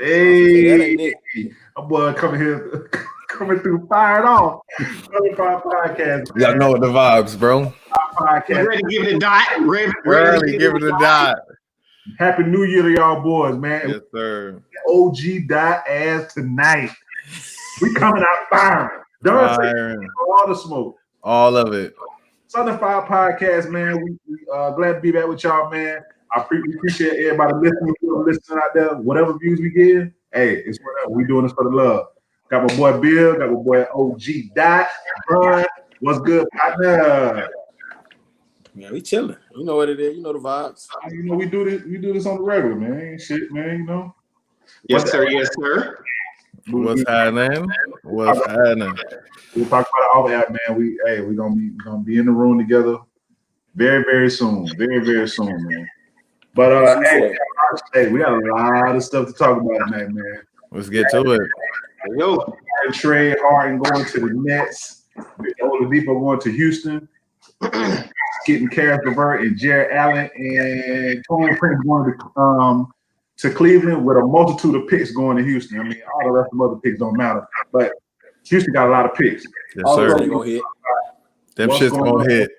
Hey, that ain't it. my boy coming here, coming through fired off. Another podcast, Y'all know what the vibes, bro. podcast. Ready to give it a dot. Ready Early, to give it a dot. Happy New Year to y'all boys, man. Yes, sir. OG dot ass tonight. We coming out firing. Don't say Firing. all the smoke. All of it. Southern Fire Podcast, man. We glad to be back with y'all, man. We appreciate everybody listening out there. Whatever views we get, hey, it's whatever. We doing this for the love. Got my boy Bill. Got my boy OG Dot. Brian, what's good, partner? Man, we chilling. You know what it is. You know the vibes. You know we do this on the regular, man. Ain't shit, man. You know. Yes, sir. Yes, sir. What's happening? What's happening? We'll talk about all that, man. We're gonna be in the room together very, very soon. Very, very soon, man. But hey, we got a lot of stuff to talk about tonight, man. Let's get to it. Yo, Trey Harden going to the Nets. Oladipo going to Houston. Getting Karis LeVert and Jared Allen and Tony Prince going to Cleveland with a multitude of picks going to Houston. I mean, all the rest of the other picks don't matter, but Houston got a lot of picks. Yes, sir. They gonna hit. Them shit's gonna hit.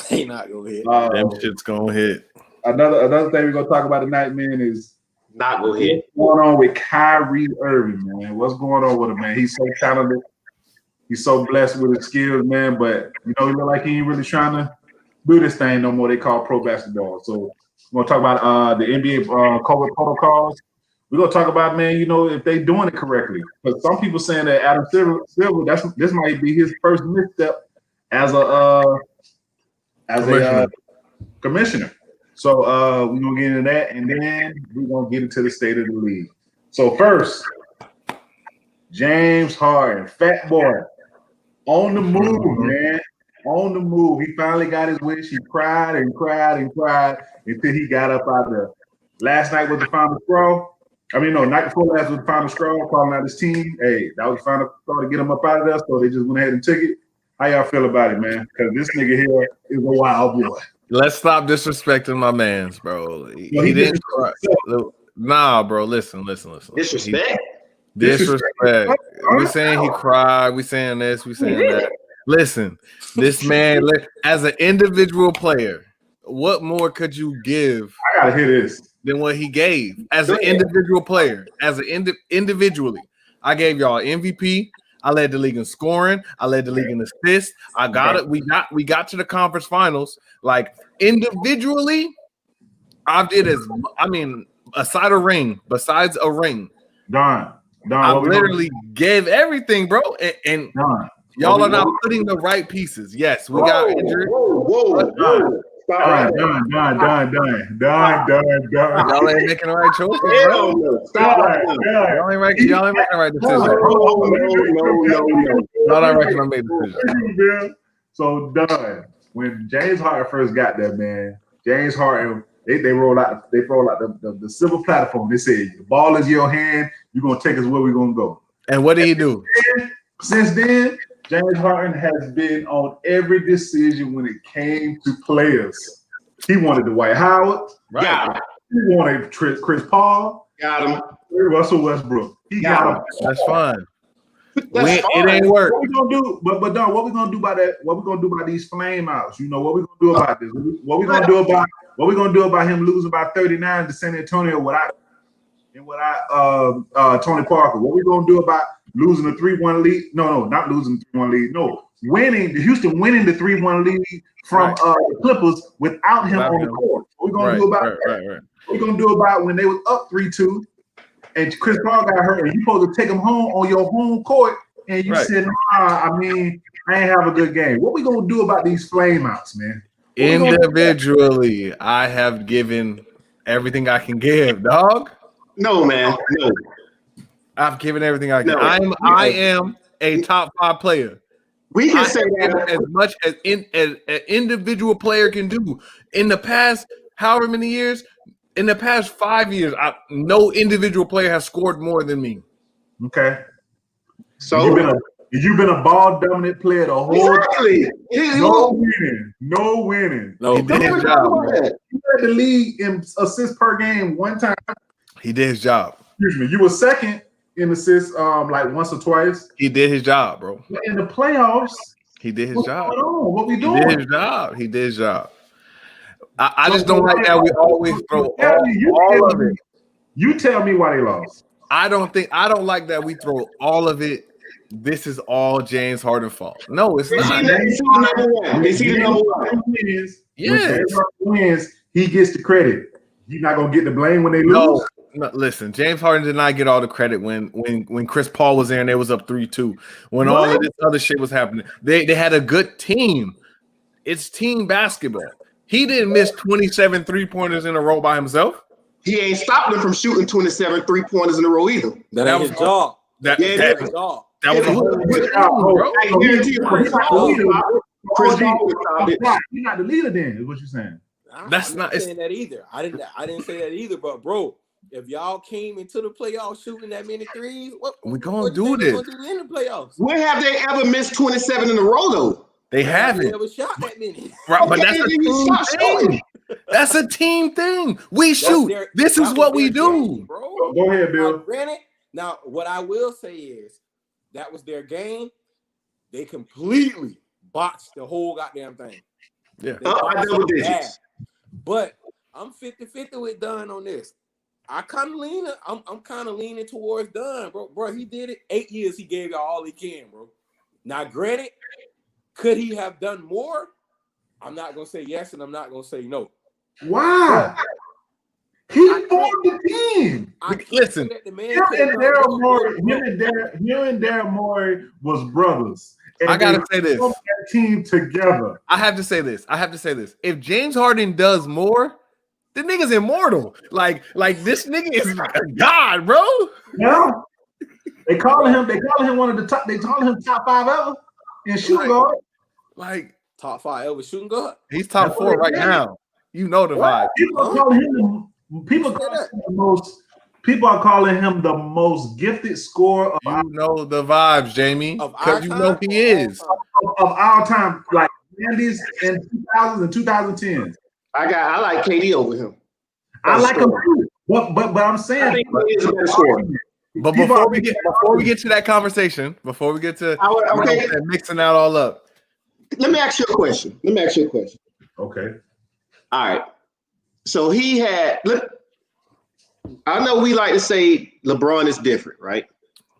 They not gonna hit. Them shit's gonna hit. Another thing we're gonna talk about tonight, man, is not go ahead. What's going on with Kyrie Irving, man? What's going on with him, man? He's so talented. He's so blessed with his skills, man. But he look like he ain't really trying to do this thing no more. They call pro basketball. So we're gonna talk about the NBA COVID protocols. We're gonna talk about, man, if they doing it correctly. But some people saying that Adam Silver, this might be his first misstep as a commissioner. So we're gonna get into that, and then we're gonna get into the state of the league. So first, James Harden, fat boy, on the move, man. On the move. He finally got his wish. He cried and cried and cried until he got up out there. Last night was the final straw. Night before last was the final straw, calling out his team. Hey, that was the final straw to get him up out of there, so they just went ahead and took it. How y'all feel about it, man? Because this nigga here is a wild boy. Let's stop disrespecting my mans, bro. He didn't cry. Nah, bro. Listen. Disrespect? Disrespect. We saying he cried. We saying this. We saying that. Listen, this man, as an individual player, what more could you give? I gotta hear this. Than what he gave as an individual player, individually. I gave y'all MVP. I led the league in scoring. I led the league in assists. I got it. We got to the conference finals. Like individually, besides a ring, Don, I literally gave everything, bro. And y'all are not putting the right pieces. Yes, we got injured. Whoa. Done. Y'all ain't making the right choices, bro. Stop. Y'all ain't making the right decision. No. Y'all not making the decision. So done. When James Harden first got there, man, James Harden, they roll out the silver platform. They said the ball is in your hand. You're gonna take us where we're gonna go. And what did he do? Since then, James Harden has been on every decision when it came to players. He wanted Dwight Howard. Right. He wanted Chris Paul. Got him. Russell Westbrook. He got him. That's fine. It ain't work. What we gonna do? But Don, what we gonna do about that? What we gonna do about these flame outs? What we gonna do about this? What we gonna do about him losing by 39 to San Antonio without Tony Parker? What we gonna do about losing the 3-1 lead? No, not losing the 3-1 lead. No, Houston winning the 3-1 lead from the Clippers without him on the court. What we gonna do about that? Right. What we gonna do about when they was up 3-2 and Chris Paul got hurt and you supposed to take him home on your home court and you said, I ain't have a good game. What we gonna do about these flame outs, man? Individually, I have given everything I can give, dog. No, man. No. I've given everything I can. I am a top 5 player. We can say that as much as an individual player can do. In the past, however many years, in the past 5 years, no individual player has scored more than me. Okay. So you've been a ball dominant player the whole time. No winning. No, he did his job. He led the league in assists per game one time. He did his job. excuse me, you were second in assists, like once or twice. He did his job, bro. But in the playoffs, He did his what's job. going on? What we He doing? did his job. He did his job. I just don't like that we always throw all of it. You tell me why they lost. I don't like that we throw all of it. This is all James Harden fault. No, it's not. Is he number one? Is he the number one? Yes. When wins, he gets the credit. He's not gonna get the blame when they lose. No, listen, James Harden did not get all the credit when Chris Paul was there and they was up 3-2. When all of this other shit was happening, they had a good team. It's team basketball. He didn't miss 27 3-pointers in a row by himself. He ain't stopped him from shooting 27 3-pointers in a row either. That ain't his job. That His job. was a whole good job, bro. I guarantee you, Chris Paul would have stopped it. He's not the leader. Then is what you're saying. I'm not saying that either. I didn't say that either. But bro, if y'all came into the playoffs shooting that many threes, we gonna do this in the playoffs? Where have they ever missed 27 in a row though? They haven't. Never shot that many. Right, but that's a team thing. That's a team thing. We shoot. This is what we do. Game, bro. Go ahead, Bill. Granted, now what I will say is that was their game. They completely botched the whole goddamn thing. Yeah. Double digits. But I'm 50-50 with Dunn on this. I'm kind of leaning towards Dunn, bro. Bro, he did it 8 years. He gave y'all all he can, bro. Now, granted, could he have done more? I'm not gonna say yes, and I'm not gonna say no. Why? He formed the team. Listen, Him and Daryl Morey was brothers. And I gotta say this. That team together. I have to say this. If James Harden does more, the nigga's immortal. Like this nigga is a god, bro. Yeah. They calling him one of the top. They calling him top 5 ever in shooting guard. Like top 5 ever shooting guard. He's top 4 right now. You know the vibe. People are calling him the most gifted scorer of know the vibes, Jamie. Because you know he is. Of our time, like 90s and 2000s and 2010s. I like KD over him. I like him too. But I'm saying, I think he is a better scorer. But before we get to that conversation, before we get to mixing that all up, let me ask you a question. Okay. All right. So he had. Look, I know we like to say LeBron is different, right?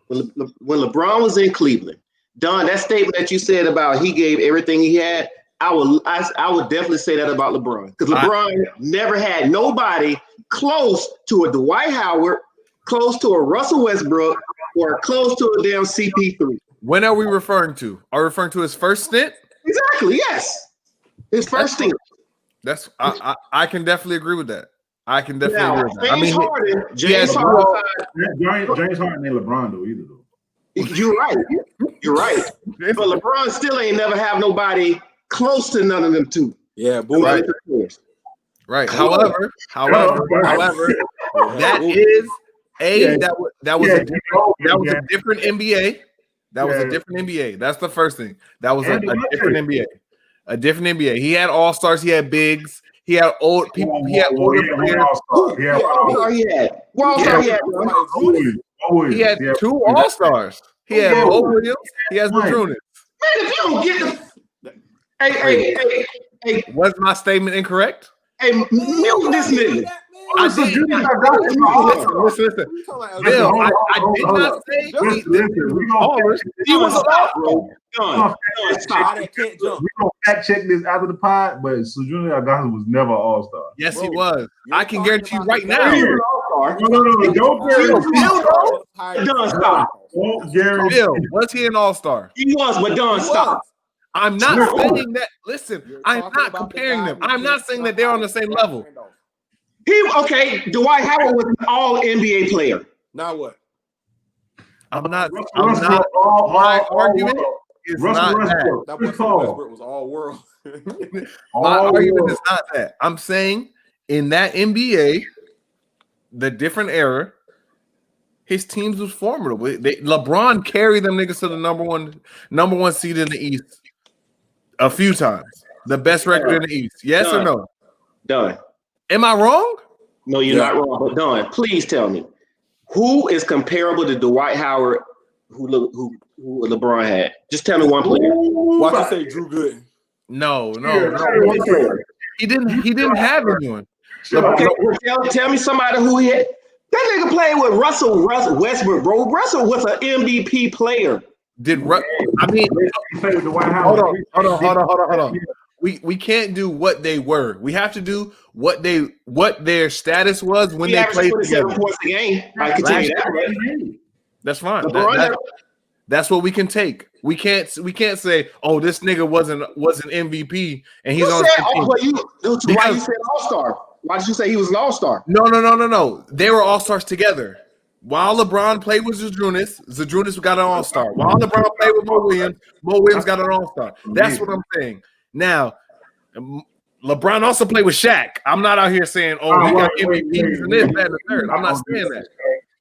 When LeBron was in Cleveland, Don, that statement that you said about he gave everything he had, I would definitely say that about LeBron, because LeBron never had nobody close to a Dwight Howard, close to a Russell Westbrook, or close to a damn CP3. When are we referring to? Are we referring to his first stint? Exactly. Yes, his first stint. That's I can definitely agree with that. I can definitely agree with that. James Harden ain't LeBron though either though. You're right. But LeBron still ain't never have nobody close to none of them two. Yeah, boom. Right. However, that is that was a different NBA. That was a different NBA. That's the first thing. That was a different NBA. A different NBA. He had all-stars. He had bigs. He had old people. He had older players. He had 2 all-stars. He had Bo Williams. He has Madrunas. Man, if you don't get the hey, was my statement incorrect? Hey, milk this nigga. Listen. Bill, I did not say he was a all-star. We don't fact check this after the pod, but Sujuni Agasa was never an all-star. Yes, he was. I can guarantee you right now. No. Don't guarantee. Bill, was he an all-star? He was, but Don, stop. I'm not saying that. Listen, I'm not comparing them. I'm not saying that they're on the same level. Dwight Howard was an all NBA player. Now what? I'm not my argument is not that. That Westbrook was all world. My argument is not that. I'm saying in that NBA, the different era, his teams was formidable. LeBron carried them niggas to the number one seed in the East a few times. The best record in the East. Yes or no? Done. Am I wrong? No, you're not wrong. But Don, please tell me. Who is comparable to Dwight Howard? Who LeBron had? Just tell me one player. Watch you say Drew Gooden. No. One player. He didn't have anyone. Okay, tell me somebody who he had. That nigga played with Russell Westbrook, bro. Russell was an MVP player. I mean, hold on. We can't do what they were. We have to do what their status was when they played together. Points a game. I can tell you that. That's fine. That's what we can take. We can't say, oh, this nigga wasn't MVP and he's on the team. Why you said all-star? Why did you say he was an all-star? No. They were all-stars together. While LeBron played with Zadrunas got an all-star. While LeBron played with Mo Williams got an all-star. That's what I'm saying. Now, LeBron also played with Shaq. I'm not out here saying, oh, he got MVPs and this, that, and the third. I'm not saying that.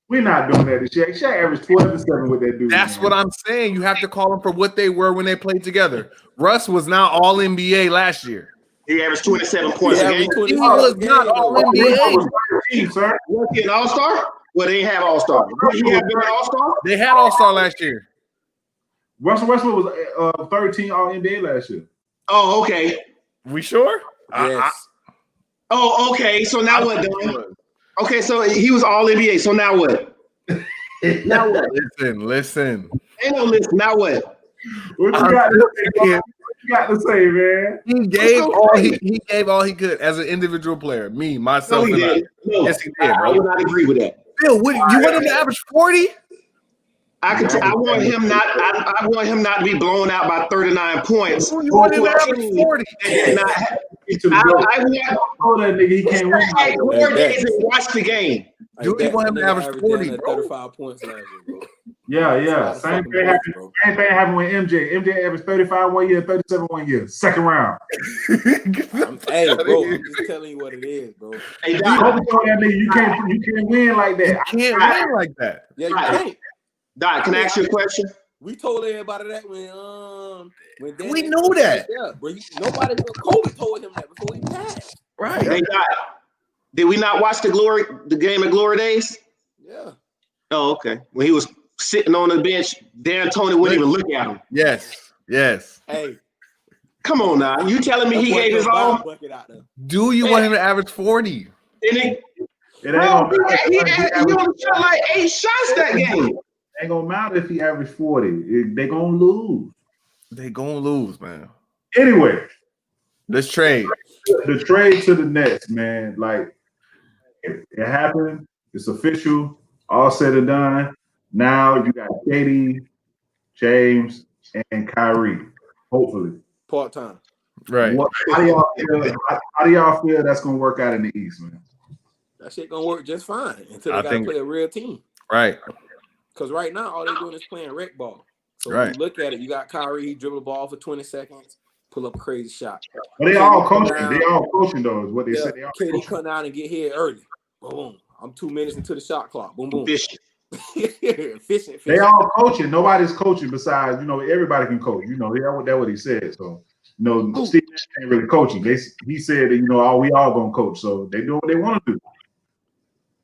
We're not doing that to Shaq. Shaq averaged 12 and 7 with that dude. That's what I'm saying. You have to call them for what they were when they played together. Russ was not all NBA last year. He averaged 27 points a game. He was not all NBA. Was he an all-star? Well, they have all-star. Would he have been an all-star? They had all-star last year. Russell Westbrook was 13 all NBA last year. Oh, okay. We sure? Yes. Oh, okay. So now what, Don? Okay, so he was all NBA. So now what? Now what? Listen. Ain't no listen. Now what? What you got to say, man? He gave all he could as an individual player. Me, myself, no, he did. Yes, he did, bro. I would not agree with that. Bill, you want him to average 40? I want him not to be blown out by 39 points. You want him to average 40? I want that nigga he can't win. 4 days and watch the game. Do you want him to average 40, bro? 35 points last year, bro. Yeah. Same thing happened with MJ. MJ averaged 35 one year, 37 1 year. Second round. Hey, bro, I'm just telling you what it is, bro. Hey, Doc, you can't win like that. You can't win like that. Yeah, you can't. Doc, can I ask you a question? We told everybody that when we know that. Yeah, nobody, Kobe told him that before he passed. Right. Hey, Doc, did we not watch the game of Glory Days? Yeah. Oh, okay. When he was sitting on the bench, Dan Tony wouldn't even look at him. Yes. Hey. Come on now. You telling me he gave his all? Do you want him to average 40? He only shot like 8 shots that game. Ain't gonna matter if he averaged 40. They gonna lose. They gonna lose, man. Anyway, let's trade. The trade to the Nets, man. Like it happened. It's official. All said and done. Now you got KD, James, and Kyrie. Hopefully, part time. Right. How do y'all feel that's gonna work out in the East, man? That shit gonna work just fine until they gotta play a real team. Right. Because right now, all they're doing is playing rec ball. So right. When you look at it, you got Kyrie, he dribble the ball for 20 seconds, pull up a crazy shot. But they all coaching. They all coaching, though, is what they say. They all KD come down and get here early. Boom. I'm 2 minutes into the shot clock. Boom, boom. Efficient. They all coaching. Nobody's coaching besides, everybody can coach. That's what he said. So, Steve ain't really coaching. He said that, we all gonna coach. So they do what they want to do.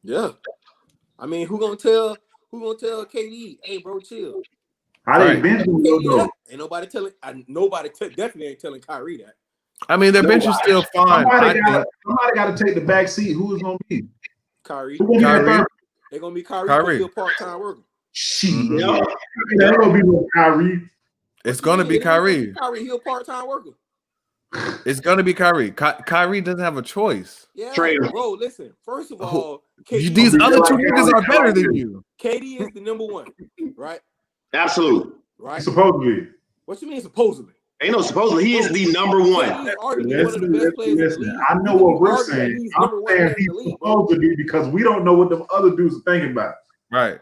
Yeah. I mean, who gonna tell KD, hey, bro, chill? How they been doing though? Ain't nobody telling. Definitely ain't telling Kyrie that. I mean, their bench is still fine. Somebody got to take the back seat. Who is gonna be? Kyrie. They're gonna be Kyrie. Still part-time worker. They're gonna be with Kyrie. It's gonna be Kyrie. Kyrie, he'll part-time worker. It's gonna be Kyrie. Kyrie doesn't have a choice. Yeah, bro. Listen. First of all, these other two niggas are better than you. KD is the number one, right? Absolutely. Right. Supposedly. What you mean supposedly? Ain't no supposedly. He is the number one. Listen, I know what we're saying. I'm saying he's supposed to be because we don't know what them other dudes are thinking about. Right.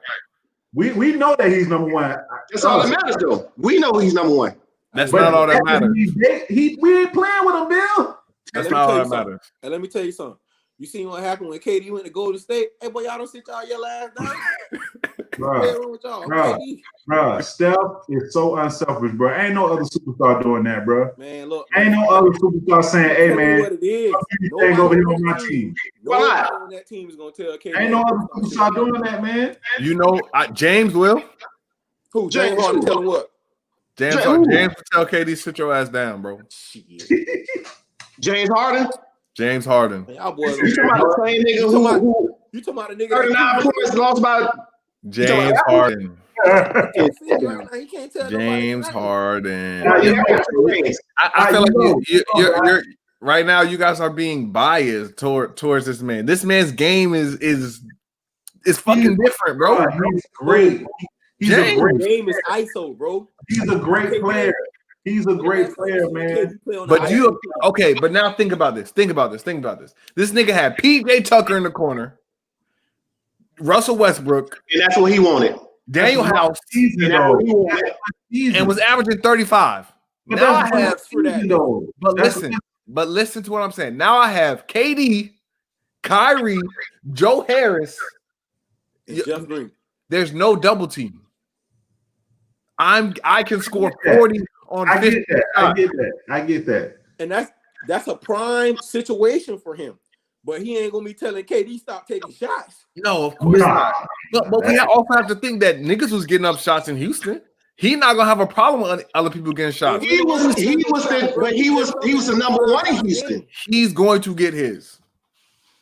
We know that he's number one. That's all that matters, though. We know he's number one. That's not all that matters. We ain't playing with him, Bill. That's not all that matters. And let me tell you something. You seen what happened when KD went to Golden State? Hey, boy, y'all don't sit y'all yell ass down. Bruh, wrong with y'all? bruh. KD. Bruh, Steph is so unselfish, bro. Ain't no other superstar doing that, bro. Man, look, Ain't no other superstar saying, "Hey, tell you man, what it is. you staying over here on my team." Nobody on that team is gonna tell KD. Ain't no other superstar doing that, man. You know, James will. Who? James Harden tell him what? James will tell KD, sit your ass down, bro. Shit. James Harden. James Harden. Man, y'all boys. You talking about the same nigga You talking about a nigga 39 points lost by James Harden. He can't tell James Harden. I I feel like you're right now. You guys are being biased towards this man. This man's game is fucking different, bro. He's great. He's a great game is ISO, bro. He's a great player. He's a great player, man. But but now think about this. Think about this. This nigga had PJ Tucker in the corner, Russell Westbrook, and that's what he wanted. Daniel House, and was averaging 35. But now I have for that. But listen to what I'm saying. Now I have KD, Kyrie, Joe Harris. Jeff Green. There's no double team. I can score 40 on 50. I get that. And that's a prime situation for him. But he ain't gonna be telling KD stop taking shots. No, of course not. But we also have to think that niggas was getting up shots in Houston. He not gonna have a problem with other people getting shots. He was the number one in Houston. He's going to get his.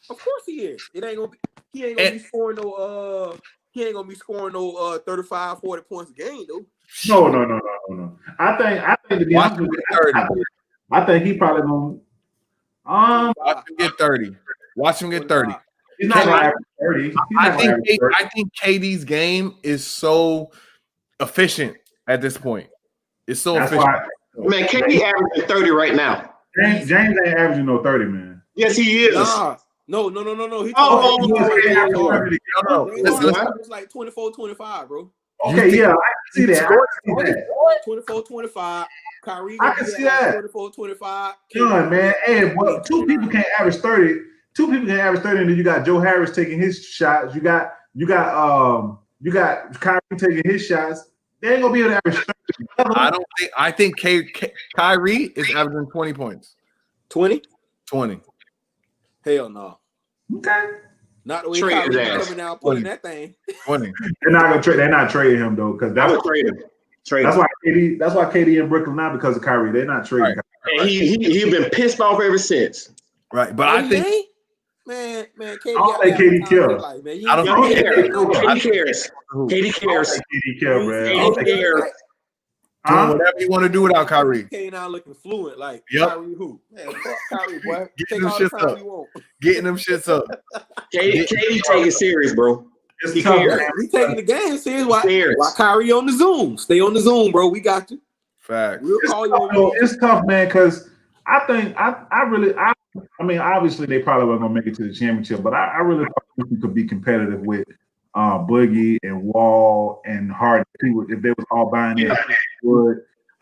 Of course he is. He ain't gonna be scoring no 35, 40 points a game though. No. I think to be honest with you, I think he probably gonna watch him get 30. Watch him get 30. He's not gonna average 30. I think KD's game is so efficient at this point. It's so efficient. Man, KD averaging 30 right now. James ain't averaging no 30, man. Yes, he is. No. He it's like 24, 25, bro. Okay, yeah, I can see that. 24, 25. Kyrie, I can see that. 24, 25. Good, man. Hey, well, two people can't average 30. Two people can average 30, and then you got Joe Harris taking his shots. You got Kyrie taking his shots. They ain't gonna be able to average 30. I think Kyrie is averaging 20 points. 20? 20. Hell no. Okay. Not the way Kyrie coming out putting that thing. 20. They're not gonna trade. They're not trading him though, because I would trade him. That's why KD in Brooklyn now, because of Kyrie. They're not trading. Right. And he been pissed off ever since. Right, but I think man, KD. I don't think KD cares. I don't think KD cares. KD cares. KD cares, man. KD cares. Doing whatever you want to do without Kyrie. KD now looking fluent, like Kyrie who? Man, fuck Kyrie, boy. Getting them shits up. Getting them shits up. KD taking serious, bro. He taking the game serious. Why Kyrie on the Zoom? Stay on the Zoom, bro. We got you. Fact. We'll call you. It's tough, man, because I think I mean, obviously they probably weren't gonna make it to the championship, but I really thought we could be competitive with Boogie and Wall and Harden if they was all buying in.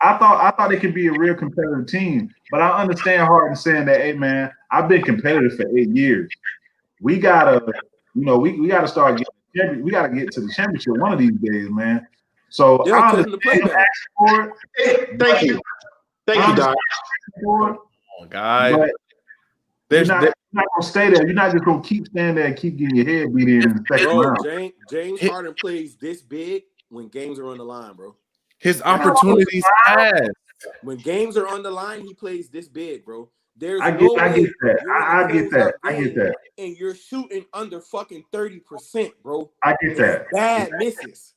I thought they could be a real competitive team, but I understand Harden saying that, hey man, I've been competitive for 8 years. We gotta start getting. We gotta get to the championship one of these days, man. So I understand him asking for it. Thank you, Doc. Oh, guys. You're not gonna stay there. You're not just gonna keep standing there and keep getting your head beat in the second round. James Harden plays this big when games are on the line, bro. His opportunities passed. When games are on the line, he plays this big, bro. I get that. And you're shooting under fucking 30%, bro. I get that. Bad misses.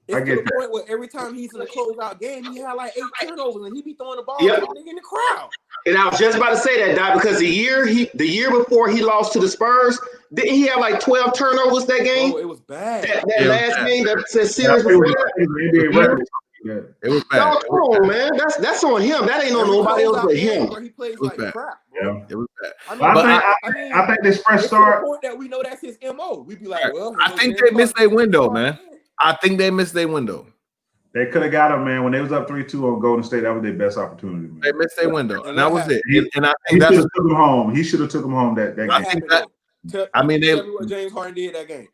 It's to the point where every time he's in a closeout game, he had like 8 turnovers and he be throwing the ball to the nigga in the crowd. And I was just about to say that, Doc, because the year before he lost to the Spurs, didn't he have like 12 turnovers that game? Oh, it was bad. That last game, that series before that. Yeah. It was bad. No, come on, man. That's on him. That ain't on nobody else but him. He plays like crap. Yeah. It was bad. I think this fresh start. The point that we know that's his MO. We'd be like, well, I think they missed their window, man. I think they missed their window. They could have got him, man. When they was up 3-2 on Golden State, that was their best opportunity, man. They missed their window, and that was it. And I he think should have took him home. He should have took him home that game. Tell me what James Harden did that game.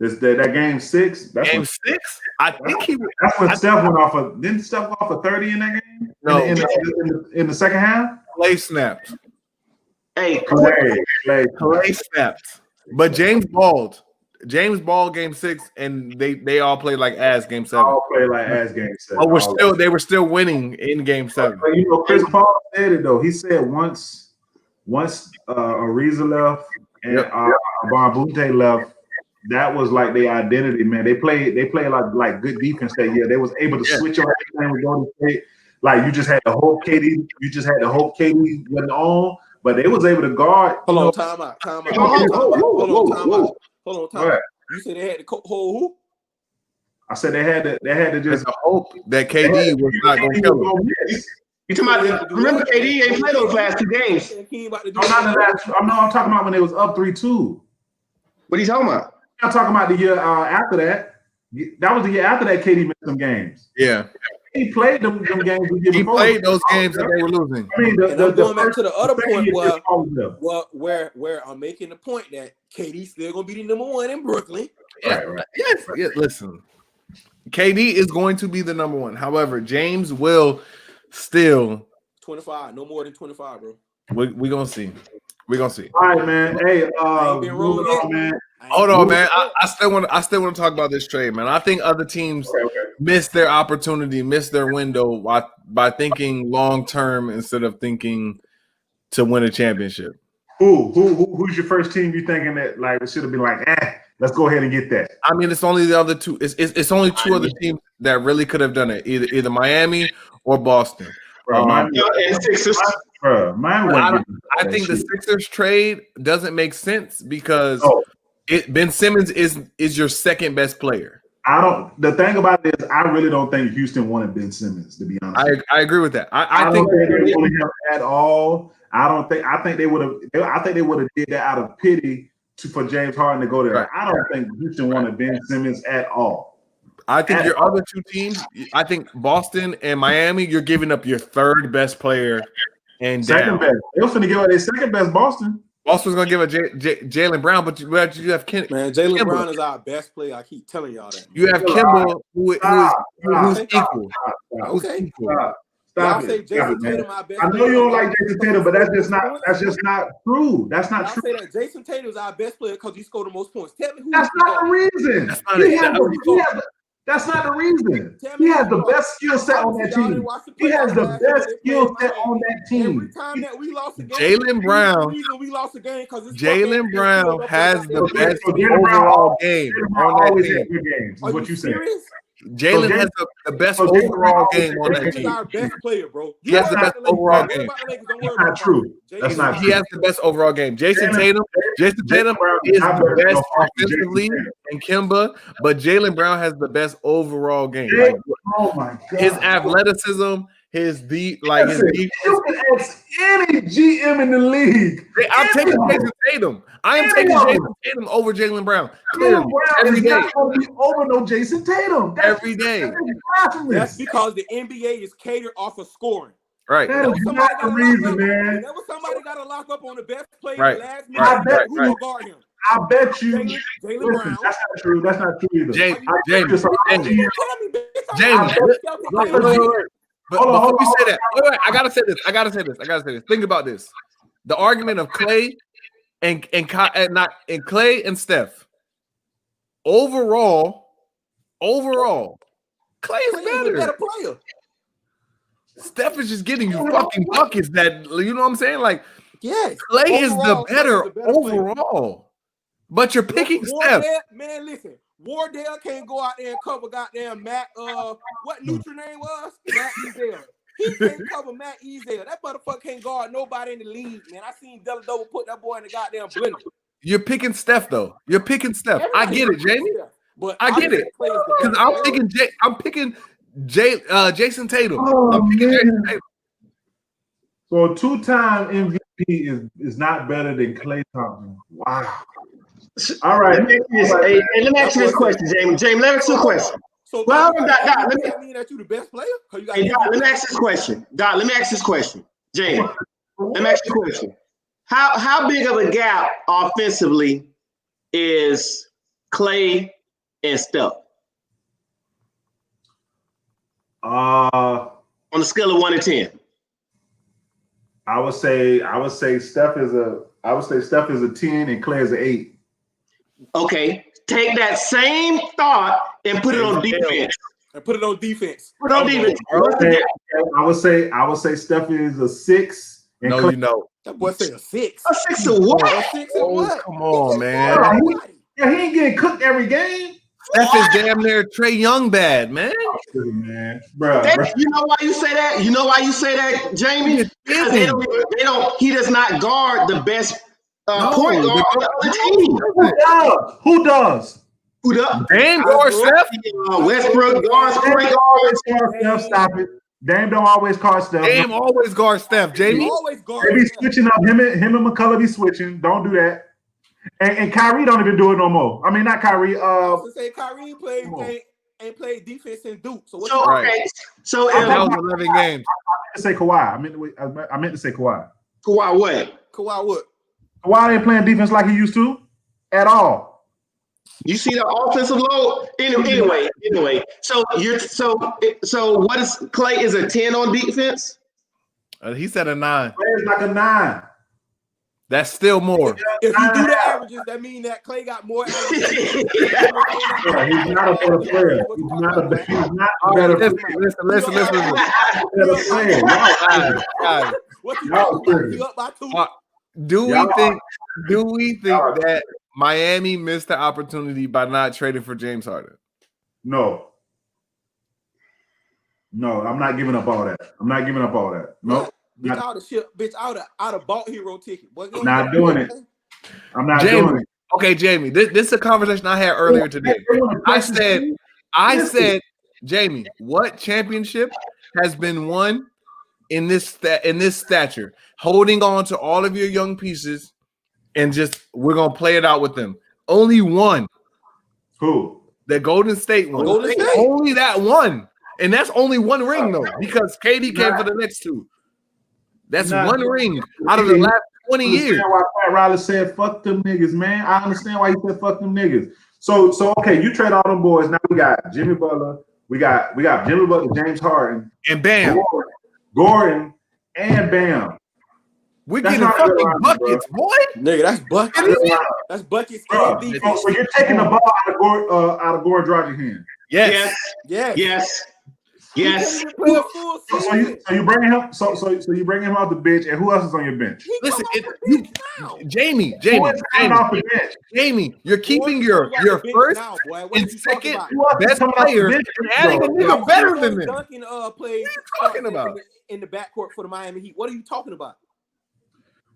That game 6. Game 6? I think he. That's when Steph went off a. Didn't Steph go off a 30 in that game? No, in the second half. Clay snapped. Hey, Clay snapped. But James balled. James ball game 6, and they all played like ass game 7. All played like ass game 7. But they were still winning in game 7. But, you know, Chris Paul said it though. He said once Ariza left and Bon Bunte left, that was like their identity, man. They played like good defense that year. They was able to switch on everything with Golden State. Like you just had to hope KD. You just had to hope KD wasn't on, but they was able to guard. Hold on, time out. Hold on. You said they had to hold who? I said they had to just hope that KD was not going to kill him. You talking about? Remember, KD ain't played those last 2 games. I'm talking about when they was up 3-2. What are you talking about? I'm talking about the year after that. That was the year after that. KD missed some games. Yeah, he played them games. He played those games that they were losing. I mean, I'm going back to the other point where I'm making the point that KD's still gonna be the number 1 in Brooklyn. Yeah, right. Yes. Listen, KD is going to be the number 1. However, James will still 25, no more than 25, bro. We're gonna see. We're gonna see. All right, man. Hey, man. Hold on, man. I still want to talk about this trade, man. I think other teams missed their opportunity, missed their window by thinking long term instead of thinking to win a championship. Who's your first team you thinking that like it should have been like, let's go ahead and get that? I mean, it's only the other two. It's only 2 other teams that really could have done it, either Miami or Boston. And Sixers. I think the Sixers trade doesn't make sense because Ben Simmons is your second best player. The thing about it is, I really don't think Houston wanted Ben Simmons, to be honest. I agree with that. I think they didn't want him at all. I think they would have did that out of pity for James Harden to go there. Right. I don't think Houston wanted Ben Simmons at all. I think your other 2 teams, I think Boston and Miami, you're giving up your 3rd best player and second best. They was going to give up their second best. Boston's going to give a Jaylen Brown, but you have Kemba. Man, Jaylen Brown is our best player. I keep telling y'all that. You have Kemba, who's equal. Okay. Stop it. Jason Tatum, I know you don't like Jason Tatum, but that's just not true. That's not true. I say that Jason Tatum is our best player because he scored the most points. Tell me who. That's not the reason. That's not the reason. He has the best skill set on that team. He has the best skill set on that team. Every time that we lost a game, Jaylen Brown. We lost a game because Jaylen Brown has the best overall game on that team. Is what you said. Jaylen has the best overall game on that He's team. our best player, bro. He has the best overall game. That's not true. That's not true. He has the best overall game. Jason Tatum is the best offensively and Kemba, but Jaylen Brown has the best overall game. Like, oh my God. His athleticism, his deep, you can ask any GM in the league. I'm taking Jason Tatum. I am taking Jason Tatum over Jaylen Brown. Clearly, every day. Not going to be over no Jason Tatum. Every day. That's because the NBA is catered off of scoring. Right. That is not the reason, man. Whenever somebody got to lock up on the best player last minute, who will guard him? I bet you. Jaylen Brown. That's not true. That's not true either. James. But before we say that, wait, I gotta say this. Think about this. The argument of Clay and Clay and Steph. Overall, Clay is better. Better player. Steph is just getting you fucking buckets that you know what I'm saying? Like, yes, Clay is the better overall. Player. But you're picking Steph. Man, listen. Wardell can't go out there and cover goddamn Matt. What neutral name was? Matt Ezel. He can't cover Matt Ezel. That motherfucker can't guard nobody in the league, man. I seen Della Double put that boy in the goddamn blender. You're picking Steph though. You're picking Steph. I get it, Jamie. But I get it because I'm picking Jason Tatum. I'm picking Jason Tatum. So a 2-time MVP is not better than Klay Thompson. Wow. All right. Let me ask you this question, Jamie. Jamie, let me ask you a question. So let me mean that you the best player? Let me ask this question. Let me ask this question. Jamie, let me ask you a question. How big of a gap offensively is Clay, and Steph? On a scale of 1 to 10. I would say Steph is a 10 and Clay is an 8. Okay, take that same thought and put it on defense. Put it on defense. Put it on defense. I would say Steph is a 6. And No, Clay, you know. That boy say a 6. A 6 of what? A 6 and what? Come on, man. he ain't getting cooked every game. Steph is damn near Trey Young bad, man. Man, bro. You know why you say that? You know why you say that, Jamie? Because they don't. He does not guard the best point guard on the other team. Who does? Who does? Dame guard Steph. Westbrook guards point guard. Stop it. Dame don't always guard Steph. Dame always guard Steph. Jamie always guard. They be switching up. Him and McCullough be switching. Don't do that. And Kyrie don't even do it no more. I mean, not Kyrie. I was to say Kyrie ain't played defense in Duke. So what's right? So that was 11 games. I meant to say Kawhi. I meant to say Kawhi. Kawhi what? Kawhi what? Kawhi ain't playing defense like he used to at all. You see the offensive load. Anyway. So what is Clay is a 10 on defense? He said a 9. Clay is like a 9. That's still more. If you do the averages, that means that Clay got more averages. He's not a better player. He's not a better player. Listen. Guys, What you talking about? You up by 2? Do we think that Miami missed the opportunity by not trading for James Harden? No, I'm not giving up all that. Nope. Bitch, I would have bought hero ticket. Boy, not doing it. I'm not doing it. Okay, Jamie, this is a conversation I had earlier today. I said, Jamie, what championship has been won in this stature? Holding on to all of your young pieces and just we're gonna play it out with them. Only one. Who? The Golden State one. Golden State. Only that one. And that's only one ring though, because KD came for the next 2. That's one ring out of the last 20 years. Why Pat Riley said fuck them niggas, man. I understand why he said fuck them niggas. So okay, you trade all them boys. Now we got Jimmy Butler, we got Jimmy Butler, James Harden, and Bam, Gordon, and Bam. We're getting fucking buckets, boy. Nigga, that's buckets. That's buckets. So you're taking the ball out of Gordon Dragic's hand. Yes. So you bringing him. So you bringing him off the bench, and who else is on your bench? Listen, Jamie, you're keeping your first and second best player and adding a nigga better than them. Duncan plays talking about in the backcourt for the Miami Heat. What are you talking about?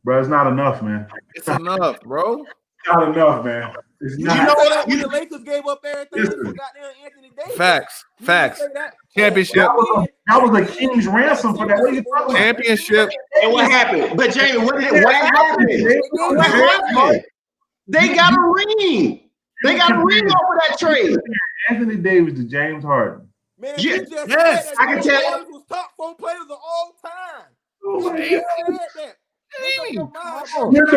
Bro, it's not enough, man. It's enough, bro. Not enough, man. You know that when the Lakers gave up everything for goddamn Anthony Davis. Facts. Championship. That was a king's ransom for that. What are you talking about? Championship. And what happened? But Jamie, what happened? They got a ring. They got a ring over that trade. Anthony Davis to James Harden. Man, yes. I can tell you. Was top 4 players of all time. Oh, you just said that. The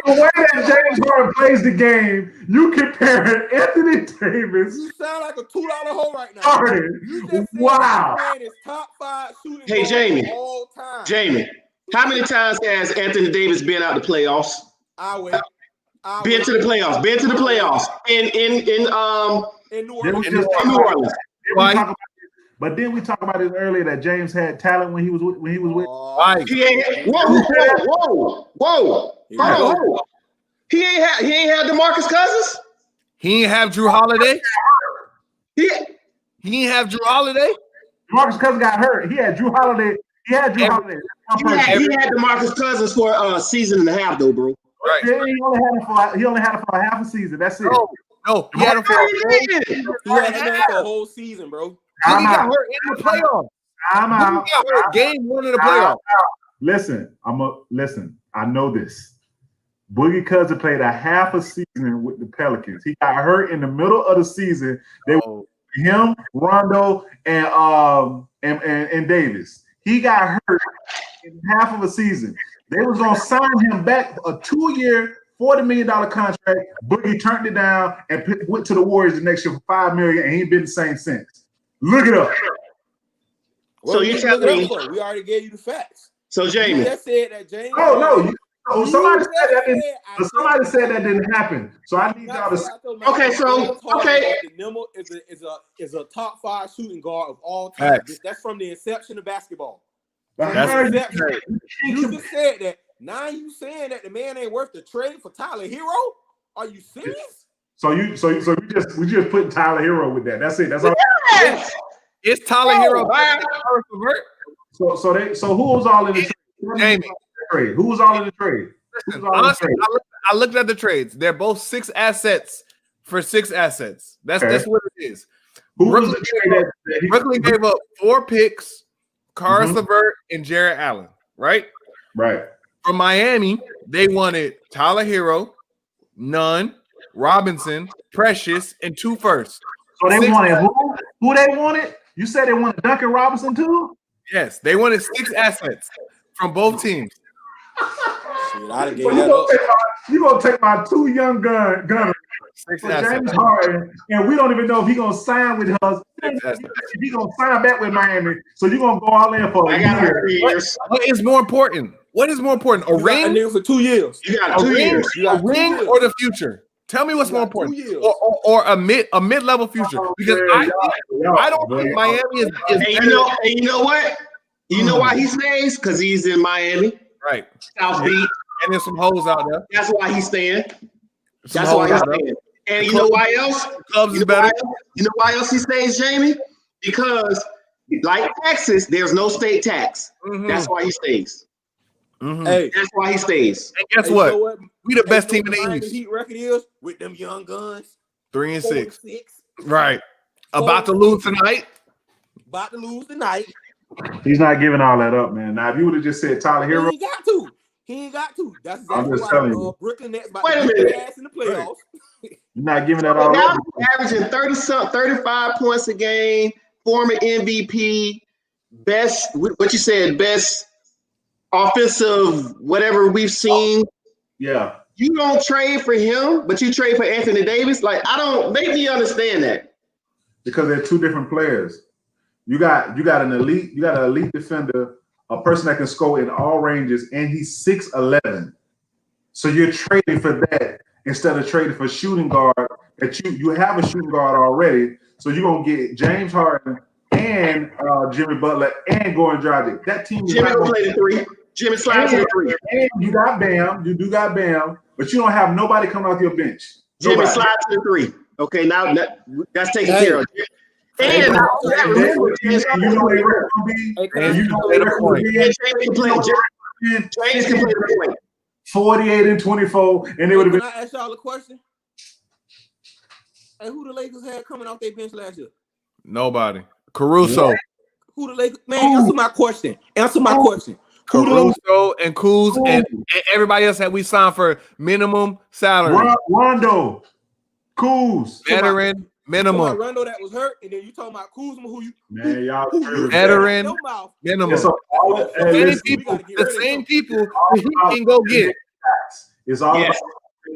way that James Harden plays the game, you compare Anthony Davis. You sound like a $2 hole right now. Harden. You just said wow. Man is top 5 shooting. Hey Jamie, all time. Jamie, how many times has Anthony Davis been out the playoffs? Been to the playoffs. In New Orleans. But then we talked about this earlier that James had talent when he was with. Right. Whoa! Hold on. He ain't had DeMarcus Cousins. He ain't have Drew Holiday. He ain't have Drew Holiday. DeMarcus Cousins got hurt. He had Drew Holiday. He had DeMarcus Cousins for a season and a half, though, bro. Right. He only had it for a half a season. That's it. No, he had him for a whole season, bro. He got hurt in the playoffs. I'm out. He got hurt game 1 of the playoffs. Listen. I know this. Boogie Cousins played a half a season with the Pelicans. He got hurt in the middle of the season. They were him, Rondo, and Davis. He got hurt in half of a season. They was gonna sign him back a 2-year, $40 million contract. Boogie turned it down and went to the Warriors the next year for $5 million, and he ain't been the same since. Look it up. So you tell me we already gave you the facts. So Jamie, you just said that James. Oh no! Somebody said that didn't happen. So I need y'all to. Okay, so okay, is a top 5 shooting guard of all time. That's from the inception of basketball. You just said that. Now you saying that the man ain't worth the trade for Tyler Hero? Are you serious? So we just putting Tyler Hero with that. That's it. That's all. Yes. It's Tyler Hero. So who was all in the trade? Who was all in the trade? Honestly, I looked at the trades. They're both 6 assets for 6 assets. That's what it is. Brooklyn gave up 4 picks, Karis LeVert and Jarrett Allen. Right. From Miami, they wanted Tyler Hero, Nunn, Robinson, Precious, and 2 firsts. So they wanted who? Who they wanted? You said they wanted Duncan Robinson too? Yes, they wanted 6 assets from both teams. Shit, you gonna take my 2 young gunners, James Harden, and we don't even know if he's gonna sign with us. If he's gonna sign back with Miami, so you're gonna go all in for a year. What is more important? What is more important? A ring for 2 years. You got 2 years. A ring or the future? Tell me what's more important, or a mid-level future, because I don't think Miami is. And you know what? You know why he stays? Because he's in Miami, right? South Beach, and there's some hoes out there. That's why he's staying. That's why he's staying. And you know why else? Clubs is better. You know why else he stays, Jamie? Because like Texas, there's no state tax. That's why he stays. Hey, that's why he stays. And guess what? We the best team in the East. Heat record is with them young guns. 3-6. Right. About to lose tonight. He's not giving all that up, man. Now, if you would have just said Tyler Hero, he ain't got to. That's exactly I'm just telling you. Brooklyn Nets about to get their ass in the playoffs. You're not giving that all now up. Averaging 35 points a game, former MVP, best. What you said, best offensive, whatever we've seen. Yeah. You don't trade for him, but you trade for Anthony Davis. Like, I don't make me understand that. Because they're 2 different players. You got an elite defender, a person that can score in all ranges, and he's 6'11". So you're trading for that instead of trading for shooting guard that you have a shooting guard already. So you're gonna get James Harden and Jimmy Butler and Goran Dragic. That team Jimmy will play the 3. Jimmy slides to the 3. And you got Bam. You do got Bam, but you don't have nobody coming off your bench. Jimmy slides to the 3. Okay, now that's taken care of. And James can play the point. 48 and 24, and they would have been. Can I ask y'all a question? Hey, who the Lakers had coming off their bench last year? Nobody. Caruso. Who the Lakers? Man, answer my question. Caruso and Kuz and everybody else that we signed for minimum salary. Rondo, Kuz, veteran minimum. Rondo that was hurt, and then you talking about Kuzma, y'all veteran minimum. So, the same people he can go get. It's all about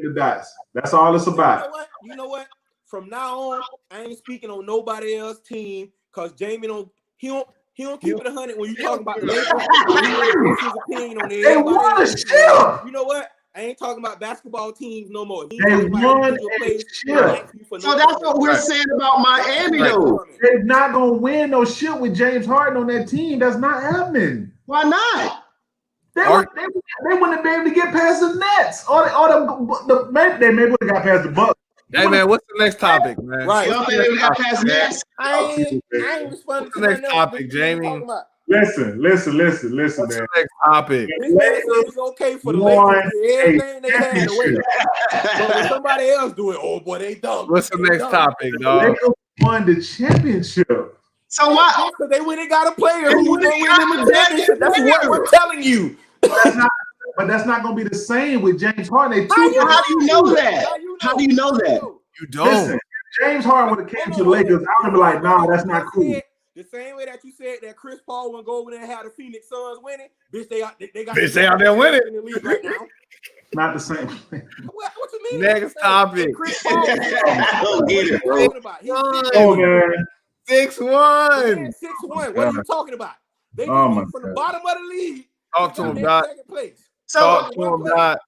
the dots. That's all it's about. You know what? From now on, I ain't speaking on nobody else's team because Jamie don't keep it 100 when you talk about Lakers. His opinion on everybody. You know what? I ain't talking about basketball teams no more. They won a ship. So that's what we're saying about Miami, though. They're not gonna win no shit with James Harden on that team. That's not happening. Why not? They wouldn't be able to get past the Nets. They maybe would have got past the Bucks. Hey man, what's the next topic, man? Right. You don't think they got past Nets? I ain't responding to the next topic, Jamie. Listen, what's man. The next topic. It's okay for the Lakers. Everything they had away. But when somebody else do it, oh boy, they dumb. What's the next topic, dog? Lakers won the championship. So what? Because they went and got a player who was going to win them the championship. That's what we're telling you. But that's not going to be the same with James Harden. How do you know that? How do you know that? You don't. Listen, if James Harden would have came to the Lakers, I would be like, nah, that's not cool. The same way that you said that Chris Paul wouldn't go over there and have the Phoenix Suns winning, bitch, they got out there winning. In the league right now. Not the same. What you mean? Next topic. Chris Paul. I don't What get are you it, bro. talking about? He's Oh man. 6-1. 6-1. What are you talking about? They Oh, just my went from the God. bottom of the league. Talk to him, Doc. Second place. Talk to him, Doc.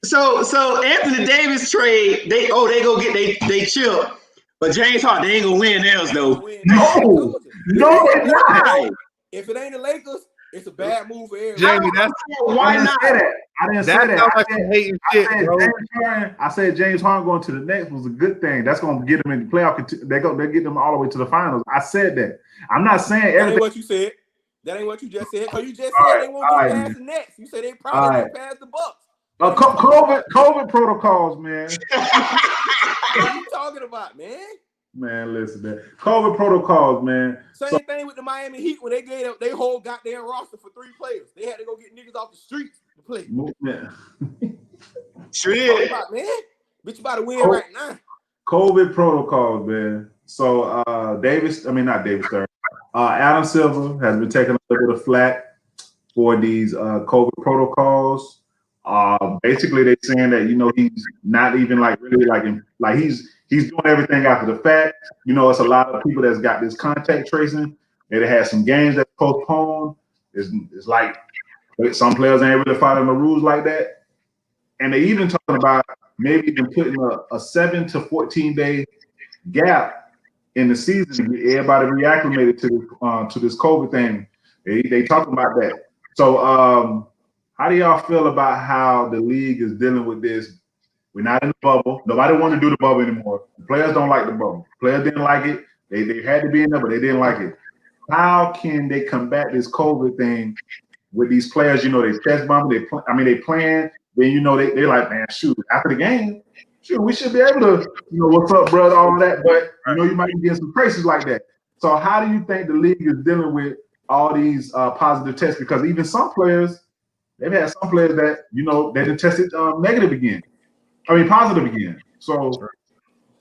So Anthony Davis trade, they go get they chip, but James Harden they ain't gonna win theirs though. No, it's not. If it ain't the Lakers, it's a bad move for everybody. Jamie, that's Why not? I didn't say that that. sounds like some hating shit, bro. I said James Harden going to the Nets was a good thing. That's going to get them in the playoff. They get them all the way to the finals. I said that. I'm not saying everything. That ain't what you said. That ain't what you just said. Because you just said they won't get past the Nets. You said they probably get past the Bucks. COVID protocols, man. What are you talking about, man? Man, listen, man. COVID protocols, man. Same thing with the Miami Heat when they gave up their whole goddamn roster for 3 players. They had to go get niggas off the streets to play. Man. Sure did. About, man. Bitch, you about to win right now. COVID protocols, man. So not Davis Stern. Adam Silver has been taking a little bit of flack for these COVID protocols. Basically, they're saying that he's not even he's doing everything after the fact. It's a lot of people that's got this contact tracing. They had some games that postponed. It's like some players ain't really following the rules like that, and they even talking about maybe even putting a 7 to 14 day gap in the season to get everybody reacclimated to this COVID thing. They talking about that. So how do y'all feel about how the league is dealing with this? We're not in the bubble. Nobody want to do the bubble anymore. The players don't like the bubble. Players didn't like it. They had to be in there, but they didn't like it. How can they combat this COVID thing with these players? They test bomb. They playing. Then they like, man, shoot. After the game, shoot, we should be able to, what's up, brother, all that. But you might be getting some cases like that. So how do you think the league is dealing with all these positive tests? Because even some players. They've had some players that they done tested negative again. Positive again. So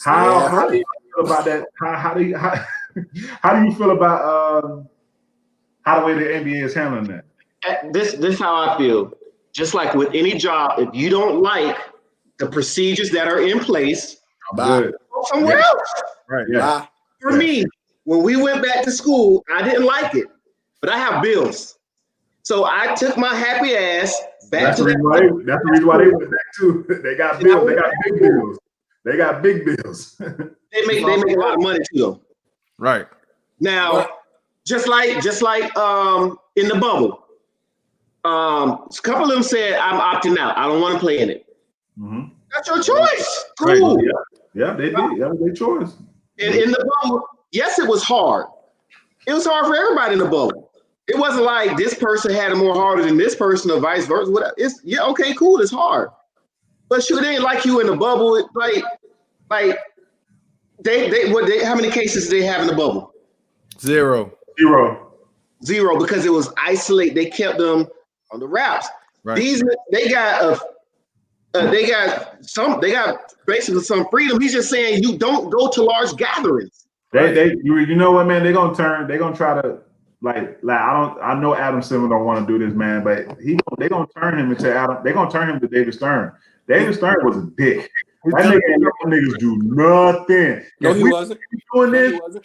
how do you feel about that? How do you feel about how the way the NBA is handling that? This is how I feel. Just like with any job, if you don't like the procedures that are in place, go somewhere else. Right. Yeah. For me, when we went back to school, I didn't like it, but I have bills. So I took my happy ass back that's to the reason why they went back too. They got bills. They got big bills. They got big bills. They make a lot of money too, though. Right. Now, just like in the bubble, a couple of them said, "I'm opting out. I don't want to play in it." Mm-hmm. That's your choice. Cool. Right. Yeah, they did. That was their choice. In the bubble, yes, it was hard. It was hard for everybody in the bubble. It wasn't like this person had it more harder than this person or vice versa. Okay, cool. It's hard, but shoot, they ain't like you in the bubble. Like they how many cases did they have in the bubble? Zero Because it was isolate. They kept them on the wraps. Right. They got basically some freedom. He's just saying you don't go to large gatherings. You know what, man? They're gonna try to. I know Adam Silver don't want to do this, man, but they're gonna turn him into Adam. They're gonna turn him to David Stern. David Stern was a dick. That niggas do nothing. No, he wasn't doing this. He wasn't.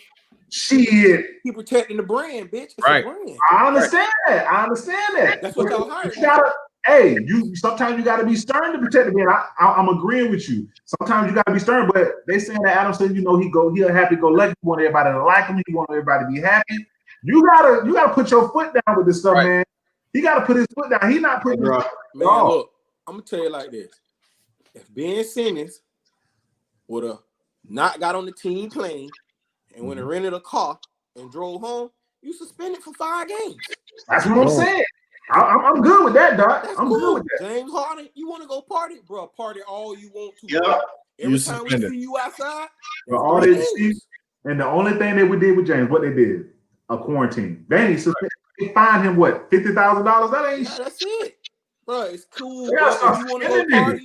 Shit. He protecting the brand, bitch. It's right. a brand. I understand that. That's what y'all hired. Sometimes you got to be stern to protect the brand. I'm agreeing with you. Sometimes you got to be stern, but they saying that Adam said, he'll happy go lucky. He want everybody to like him. He want everybody to be happy. You gotta put your foot down with this stuff, man. He gotta put his foot down. He not putting his foot down. Look, I'm gonna tell you like this. If Ben Simmons would have not got on the team plane and went and rented a car and drove home, you suspended for 5 games. That's what I'm saying. I'm good with that, Doc. I'm cool. good with that. James Harden, you want to go party, bro? Party all you want to. Yeah. Every time we see you outside, but all they see, and the only thing that we did with James, what they did, a quarantine. They fined him what, $50,000? That ain't shit. That's it, bro. It's cool. Bro. If you want to go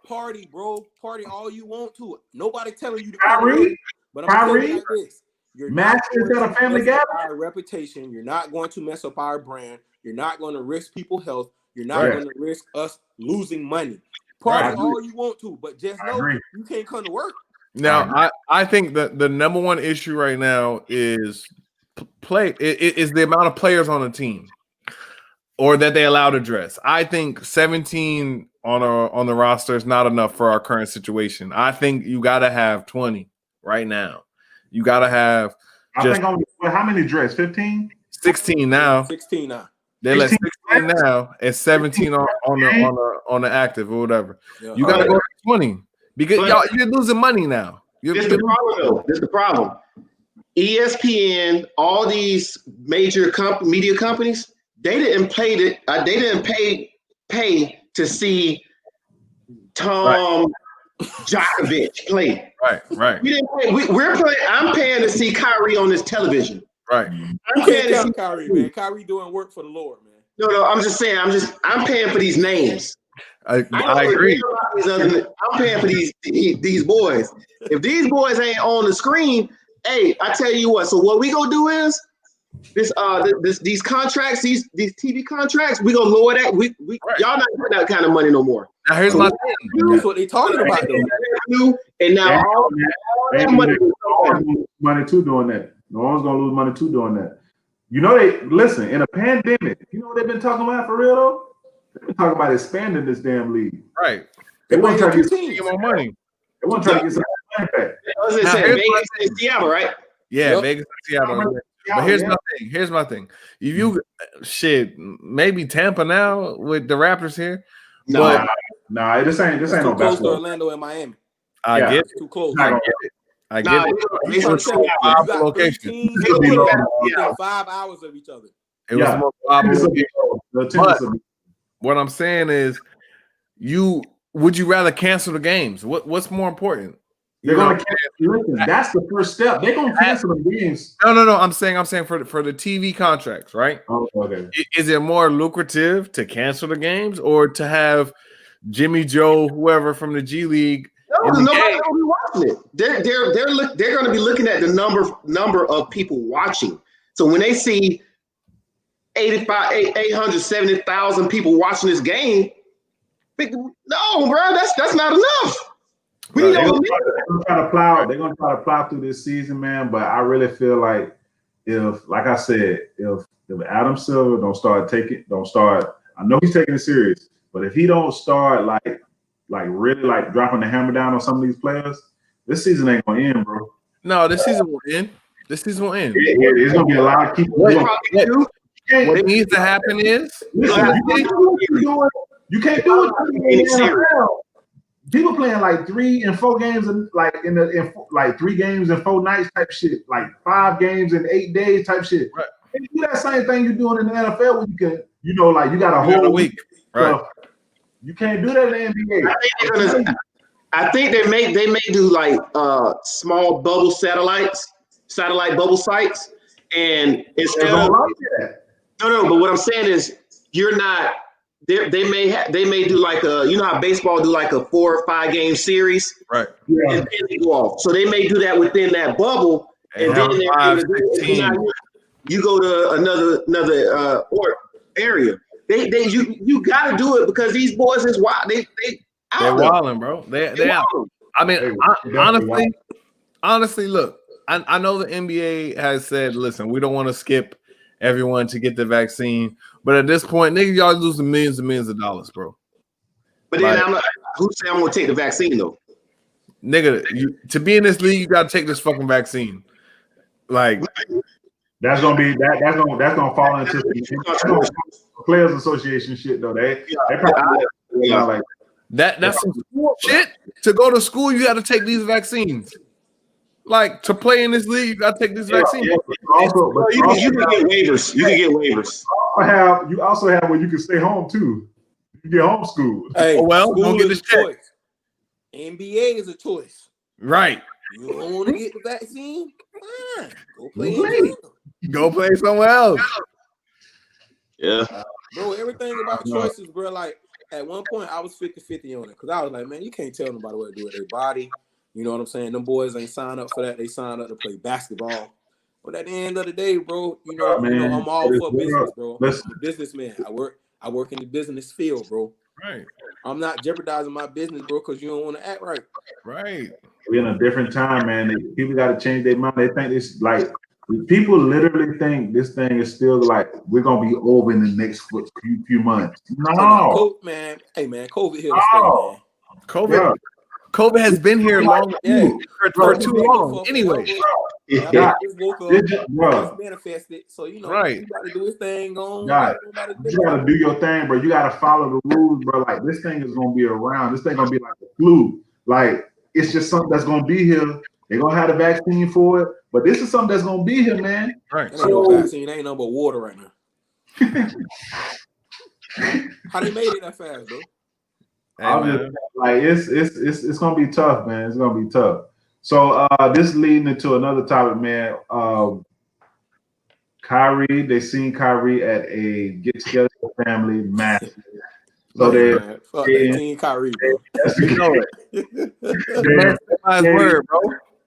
party, bro. Party all you want to. Nobody telling you to Kyrie, but I'm telling you like this. You're not going to a family gathering. Our reputation. You're not going to mess up our brand. You're not going to risk people's health. You're not going to risk us losing money. Party all you want to, but just know you can't come to work. Now, I think that the number one issue right now is is the amount of players on a team or that they allow to dress. I think 17 on the roster is not enough for our current situation. I think you got to have 20 right now. You got to have. I think only how many dress? 15? 16 now. 16 now. They let 16 now and 17 on the active or whatever. Yeah. You got to go to 20 because you're losing money now. This the problem, though. This the problem. ESPN, all these major media companies, they didn't pay to see Tom Djokovic play. Right. We didn't pay. We're playing. I'm paying to see Kyrie on this television. Right. I'm paying to see Kyrie, man. Kyrie doing work for the Lord, man. No. I'm just saying. I'm paying for these names. I agree. I'm paying for these boys. If these boys ain't on the screen, hey, I tell you what. So what we gonna do is these contracts, these TV contracts, we gonna lower that. Y'all not getting that kind of money no more. Now here's my thing. That's what they talking about, though. And now all that money too doing that. No one's gonna lose money too doing that. You know listen in a pandemic. You know what they've been talking about for real though? They've been talking about expanding this damn league. Right. They want to try to get more money. They want to try to get some money back. Vegas and Seattle, right? Yeah, Vegas and Seattle. But here's my thing. If you maybe Tampa now with the Raptors here. No, this ain't no basketball. close to Orlando and Miami. I get it. Too close. I get it. You got location. Yeah. 5 hours of each other. It was more location. What I'm saying is, would you rather cancel the games? What's more important? They're gonna cancel. That's the first step. They're gonna cancel the games. No. I'm saying for the TV contracts, right? Oh, okay. Is it more lucrative to cancel the games or to have Jimmy Joe, whoever from the G League? No, nobody will be watching it. They're going to be looking at the number of people watching. So when they see 870,000 people watching this game, no, bro, that's not enough. They're gonna try to plow through this season, man. But I really feel like if Adam Silver don't start, I know he's taking it serious, but if he don't start like really like dropping the hammer down on some of these players, this season ain't gonna end, bro. No, this season will end. It's gonna be a lot of people. What needs to happen is you can't do it. People playing like 3 and 4 games and like in 3 games and 4 nights type shit, like 5 games in 8 days type shit. Right. And you do that same thing you're doing in the NFL where you can, like you got a whole week. Right. You can't do that in the NBA. I think they may do like small bubble satellite bubble sites, and instead of no. But what I'm saying is you're not. They may do like how baseball do like a 4 or 5 game series, right? Yeah. And then they go off. So they may do that within that bubble, and then you go to another area. You got to do it because these boys is wild. They're wilding, bro. They out. I mean, honestly, look. I know the NBA has said, listen, we don't want to skip everyone to get the vaccine. But at this point, niggas, y'all losing millions and millions of dollars, bro. But then who say I'm gonna take the vaccine though? Nigga, to be in this league, you gotta take this fucking vaccine. Like that's gonna fall into the Players Association shit though. They probably like that's some shit. To go to school, you gotta take these vaccines. Like to play in this league, you gotta take this vaccine. Yeah. You can get waivers. You can get waivers. You also have where you can stay home too. You get homeschooled. Hey, don't get this check. NBA is a choice. Right. You don't want to get the vaccine? Fine. Go play somewhere else. Yeah. Bro, everything about choices, bro. Like at one point I was 50-50 on it because I was like, man, you can't tell nobody what to do with their body. You know what I'm saying? Them boys ain't signed up for that. They signed up to play basketball. But at the end of the day, bro, I'm all for business, bro. I'm a businessman. I work in the business field, bro. Right. I'm not jeopardizing my business, bro, because you don't want to act right. Right. We're in a different time, man. People got to change their mind. They think it's like people literally think this thing is still like we're gonna be over in the next few months. No, Man. Hey, man, COVID here to stay, man. COVID has been here long for too long. Anyway, just woke up, just manifested. So you right. got to do his thing on. You got to do your thing, bro. You got to follow the rules, bro. Like this thing is gonna be around. This thing gonna be like the flu. Like it's just something that's gonna be here. They're gonna have the vaccine for it, but this is something that's gonna be here, man. Right. Ain't no vaccine. Ain't no but water right now. How they made it that fast, bro? Hey, like it's gonna be tough, man. It's gonna be tough. So this leading into another topic, man. Kyrie, they seen Kyrie at a get together with family massive. So fuck that King Kyrie, bro.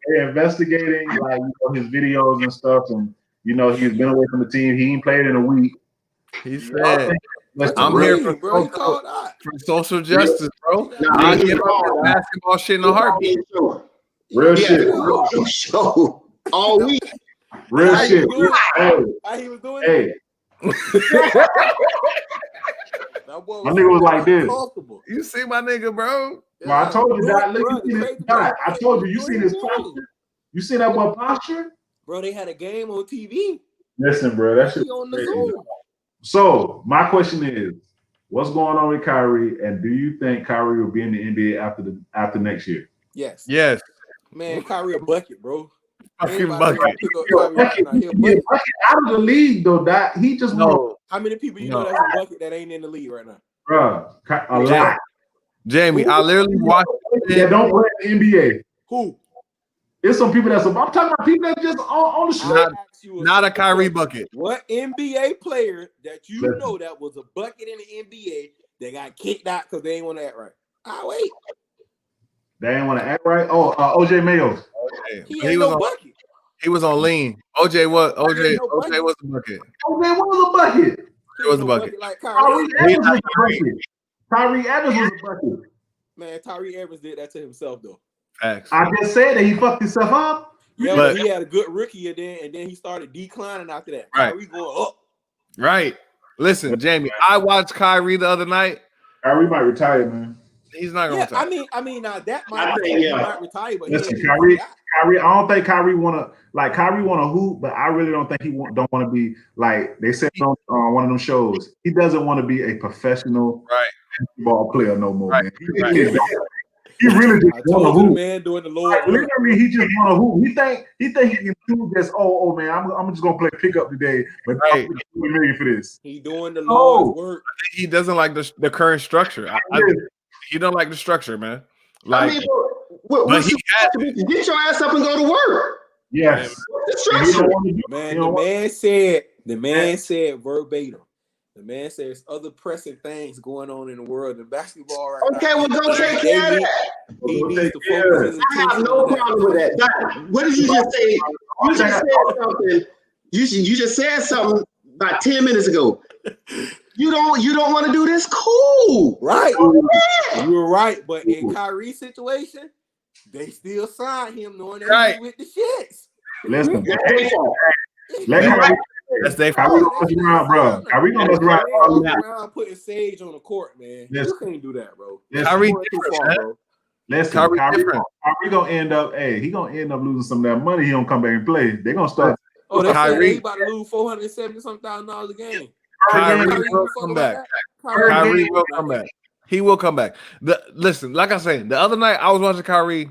They're investigating like his videos and stuff, and he's been away from the team. He ain't played in a week. He said, "I'm here for social justice, bro. I give up basketball shit in a heartbeat. Real shit. Show all week. Real shit. How he was doing it? My nigga was like this. You see my nigga, bro? Well, I told you that. I told you. You seen his posture? You seen that boy posture? Bro, they had a game on TV. Listen, bro, that shit on the Zoom. So my question is, what's going on with Kyrie, and do you think Kyrie will be in the NBA after next year? Yes. Yes. Man, Kyrie a bucket, bro. Fucking bucket. Out of the league though, that he just How many people that's a bucket that ain't in the league right now? Bro, a lot. Jamie, I literally watched that don't play in the NBA. Who? There's some people I'm talking about people that just on the street. Not a Kyrie bucket. What NBA player that you know that was a bucket in the NBA that got kicked out because they ain't want to act right? Wait. They ain't want to act right. Oh, OJ Mayo. He ain't no bucket. He was on lean. OJ was a bucket. OJ was a bucket. It was a bucket. Like Kyrie Evans was a bucket. Man, Tyree Evans did that to himself though. Facts. I just said that he fucked himself up. Yeah, but he had a good rookie and then he started declining after that. Right. Kyrie going up. Right. Listen, Jamie, I watched Kyrie the other night. Kyrie might retire, man. He's not gonna retire. I mean, now that might retire, but listen, Kyrie, I don't think Kyrie wanna hoop, but I really don't think he don't want to be like they said on one of them shows. He doesn't want to be a professional basketball player no more, man. He really just want to hoop. Man doing the Lord. Literally, he just want to hoop. He think he can do this. Oh man, I'm just gonna play pickup today, but I'm $2 million for this. He doing the Lord's work. I think he doesn't like the current structure. He don't like the structure, man. Like, but he get your ass up and go to work. Yes. The man said verbatim. The man says other pressing things going on in the world in basketball right now. Okay, well, go take care of that. He needs to focus his attention. I have no problem with that. What did you just say? You just said something. You just said something about 10 minutes ago. You don't want to do this? Cool. Right. You're right. But in Kyrie's situation, they still signed him knowing that he's with the shits. Listen, that's their Kyrie gonna around, bro. Kyrie gonna around putting Sage on the court, man. You can't do that, bro. Kyrie bro. Listen, Kyrie gonna end up. Hey, he gonna end up losing some of that money. He don't come back and play. They gonna start. Oh, they Kyrie he about to lose $470,000 a game. Kyrie will come back. Kyrie will come back. He will come back. Listen, like I said, the other night I was watching Kyrie.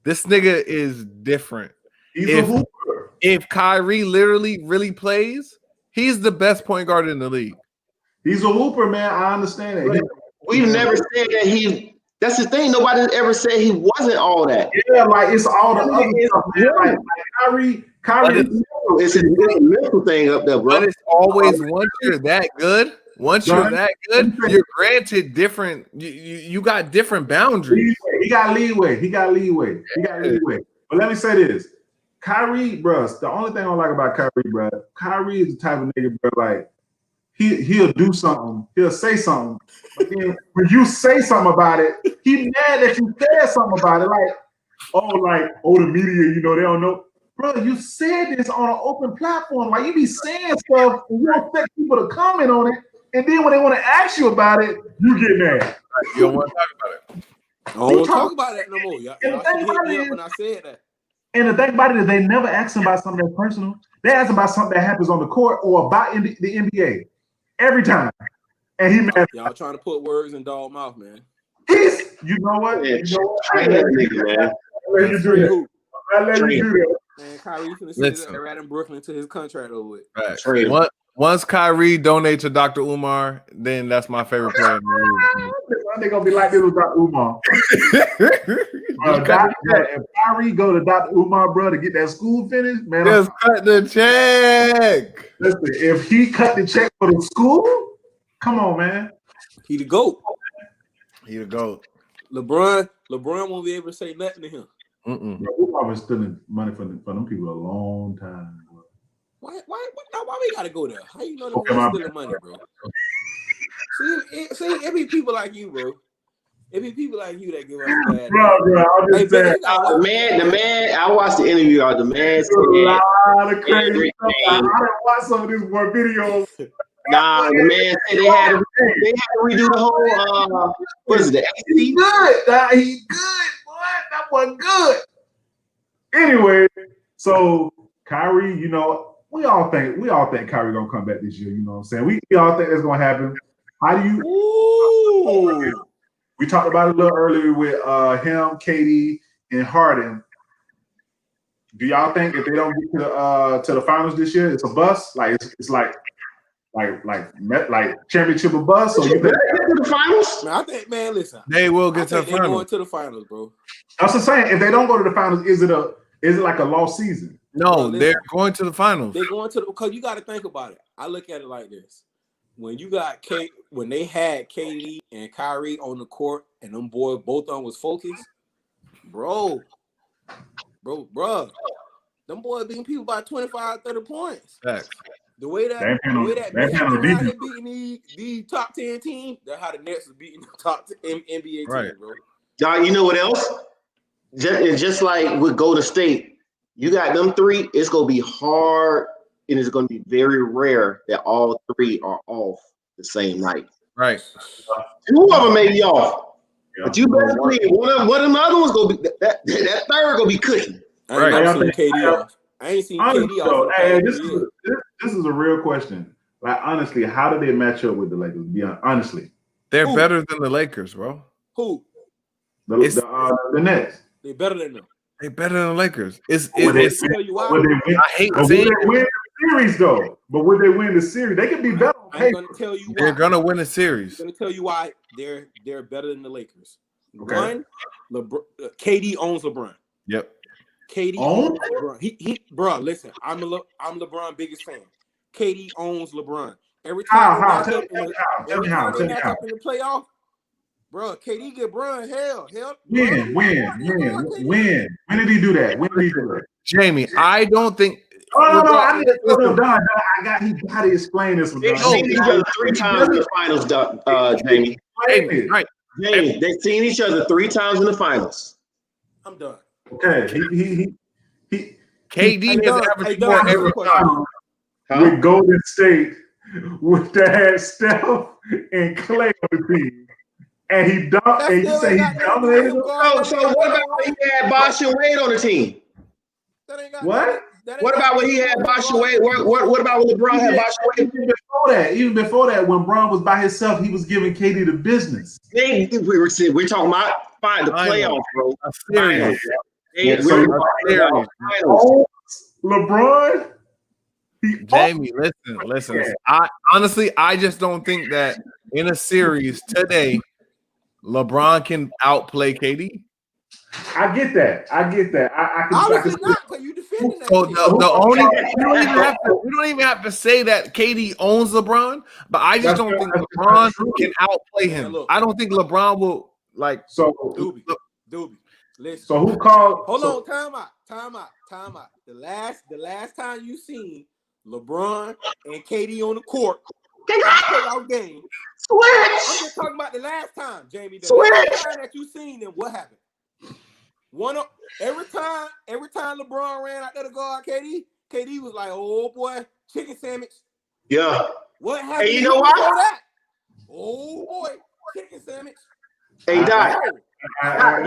This nigga is different. He's a hooper. If Kyrie literally really plays, he's the best point guard in the league. He's a hooper, man. I understand that. We've never said that he. That's the thing. Nobody ever said he wasn't all that. Yeah, like it's all the other stuff, man. Like Kyrie, it's a mental thing up there, bro. But it's always once you're that good. Once you're that good, you're granted different. You got different boundaries. He got leeway. But let me say this. Kyrie, bro, the only thing I like about Kyrie, bro, Kyrie is the type of nigga, bro, like, he'll do something, he'll say something. But then when you say something about it, he mad that you said something about it. The media, they don't know. Bro, you said this on an open platform. Like, you be saying stuff and you don't expect people to comment on it. And then when they want to ask you about it, you get mad. You don't want to talk about it. I don't want to talk about that no more. Y'all should hit me up when I said that. And the thing about it is they never ask him about something that's personal. They ask him about something that happens on the court or about the NBA. Every time. And he mad. Y'all trying to put words in dog mouth, man. You know what? Train that nigga, man. I'll let you do that. I'll let you do that. Man, Kyrie finna send that right in Brooklyn to his contract over with. Right. Once Kyrie donate to Dr. Umar, then that's my favorite player in the league. They're gonna be like this with Dr. Umar. If Kyrie go to Dr. Umar, bro, to get that school finished, man. Just cut the check. Listen, if he cut the check for the school, come on, man. He the GOAT. He the GOAT. LeBron won't be able to say nothing to him. Bro, Umar been stealing money from them people a long time. Bro. Why we gotta go there? How you know they're stealing money, bro? See, it be people like you, bro. It be people like you that give us bad. Bro, I'm just saying. The man, I watched the interview. The man said a lot of crazy stuff. I didn't watch some of this one video. Nah, the man said they had to redo the whole what is it? He good. He good. What? That wasn't good. Anyway, so Kyrie, we all think Kyrie gonna come back this year. You know what I'm saying? We all think that's gonna happen. How do you? Ooh. We talked about it a little earlier with him, KD, and Harden. Do y'all think if they don't get to the finals this year, it's a bust? Like it's like championship or bust? Or you think to the finals? Man, I think, man, listen. They will get to the finals. finals. Going to the finals, bro. I was just saying, if they don't go to the finals, is it like a lost season? No, they're going to the finals. They're going to because you got to think about it. I look at it like this: when you got when they had KD and Kyrie on the court, and them boys both of them was focused, bro, them boys beating people by 25, 30 points. Facts. The way that beating the top 10 teams, that's how the Nets is beating the top 10 NBA teams, bro. Y'all, you know what else? Just like with Golden State, you got them three. It's gonna be hard, and it's gonna be very rare that all three are off the same night. Right. Two of them may be off, but you better believe one of them other ones gonna be that third gonna be cooking. I ain't seen KD off. I ain't seen KD off. Hey, this is a real question. Like, honestly, how do they match up with the Lakers? Honestly, they're better than the Lakers, bro. Who? The Nets. They're better than them. They're better than the Lakers. I hate saying it. Win the series though, but would they win the series? They could be better. I'm gonna tell you why. They're gonna win a series. I'm gonna tell you why they're better than the Lakers. Okay. One, KD owns LeBron. Yep. KD owns LeBron. Bro, listen, I'm LeBron's biggest fan. KD owns LeBron. Every time they match up in the playoff, bro, KD get Bron hell. When? When did he do that? Jamie, I don't think. No. I need to tell him, Don. He got to explain this one. They've seen each other 3 times in the finals, Jamie. Right. Jamie, they've seen each other 3 times in the finals. I'm done. Okay. KD has averaged more every time. With Golden State, with that Steph and Clay on the team. And he dunked, and you say he dominated them? So what about when he had Bosh and Wade on the team? What? What about when he had Bosh and Wade? What about when LeBron had Bosh and Wade? Even before that, when Bron was by himself, he was giving KD the business. We're talking about the playoffs, bro. LeBron. Jamie, listen. I just don't think that in a series today, LeBron can outplay KD. I get that. I can. Obviously not, because you defending that. So the only we don't even have to say that KD owns LeBron, but I just don't think LeBron can outplay him. Look, I don't think LeBron will like. So Doobie. Listen. So who called? Hold on, time out. The last time you seen LeBron and KD on the court, playoff game. I'm just talking about the last time, Jamie. The last time that you seen them, what happened? Every time LeBron ran out there to guard KD was like, "Oh boy, chicken sandwich." Yeah. What happened? Hey, you know what? That? Oh boy, chicken sandwich. Hey, Doc. Hey,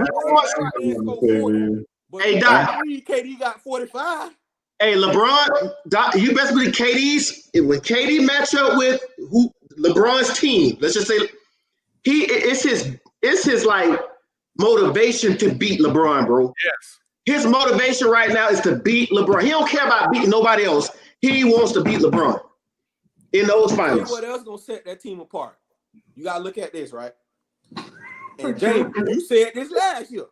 Doc. KD got 45. Hey, LeBron, Doc, you best believe KD's when KD match up with LeBron's team. Let's just say it's his like motivation to beat LeBron, bro. Yes. His motivation right now is to beat LeBron. He don't care about beating nobody else. He wants to beat LeBron in those finals. What else gonna set that team apart? You gotta look at this, right? And James, you said this last year.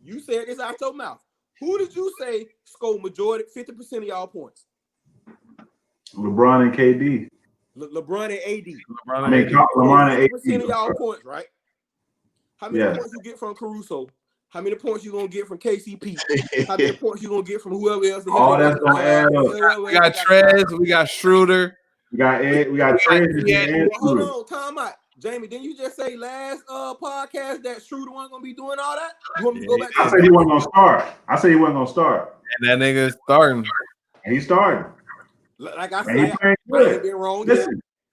You said this out your mouth. Who did you say scored majority 50% of y'all points? LeBron and KD. LeBron and AD. LeBron and AD. 50% of y'all points, right? How many points you get from Caruso? How many points you gonna get from KCP? How many points you gonna get from whoever else? All that's gonna add up. We got Trez, we got Schroeder, we got Ed, we got Trez. Hold on, time out. Jamie, didn't you just say last podcast that Schroeder wasn't gonna be doing all that? You want me to go back? I said he wasn't gonna start. And that nigga starting. And he started. Like I said, I ain't been wrong.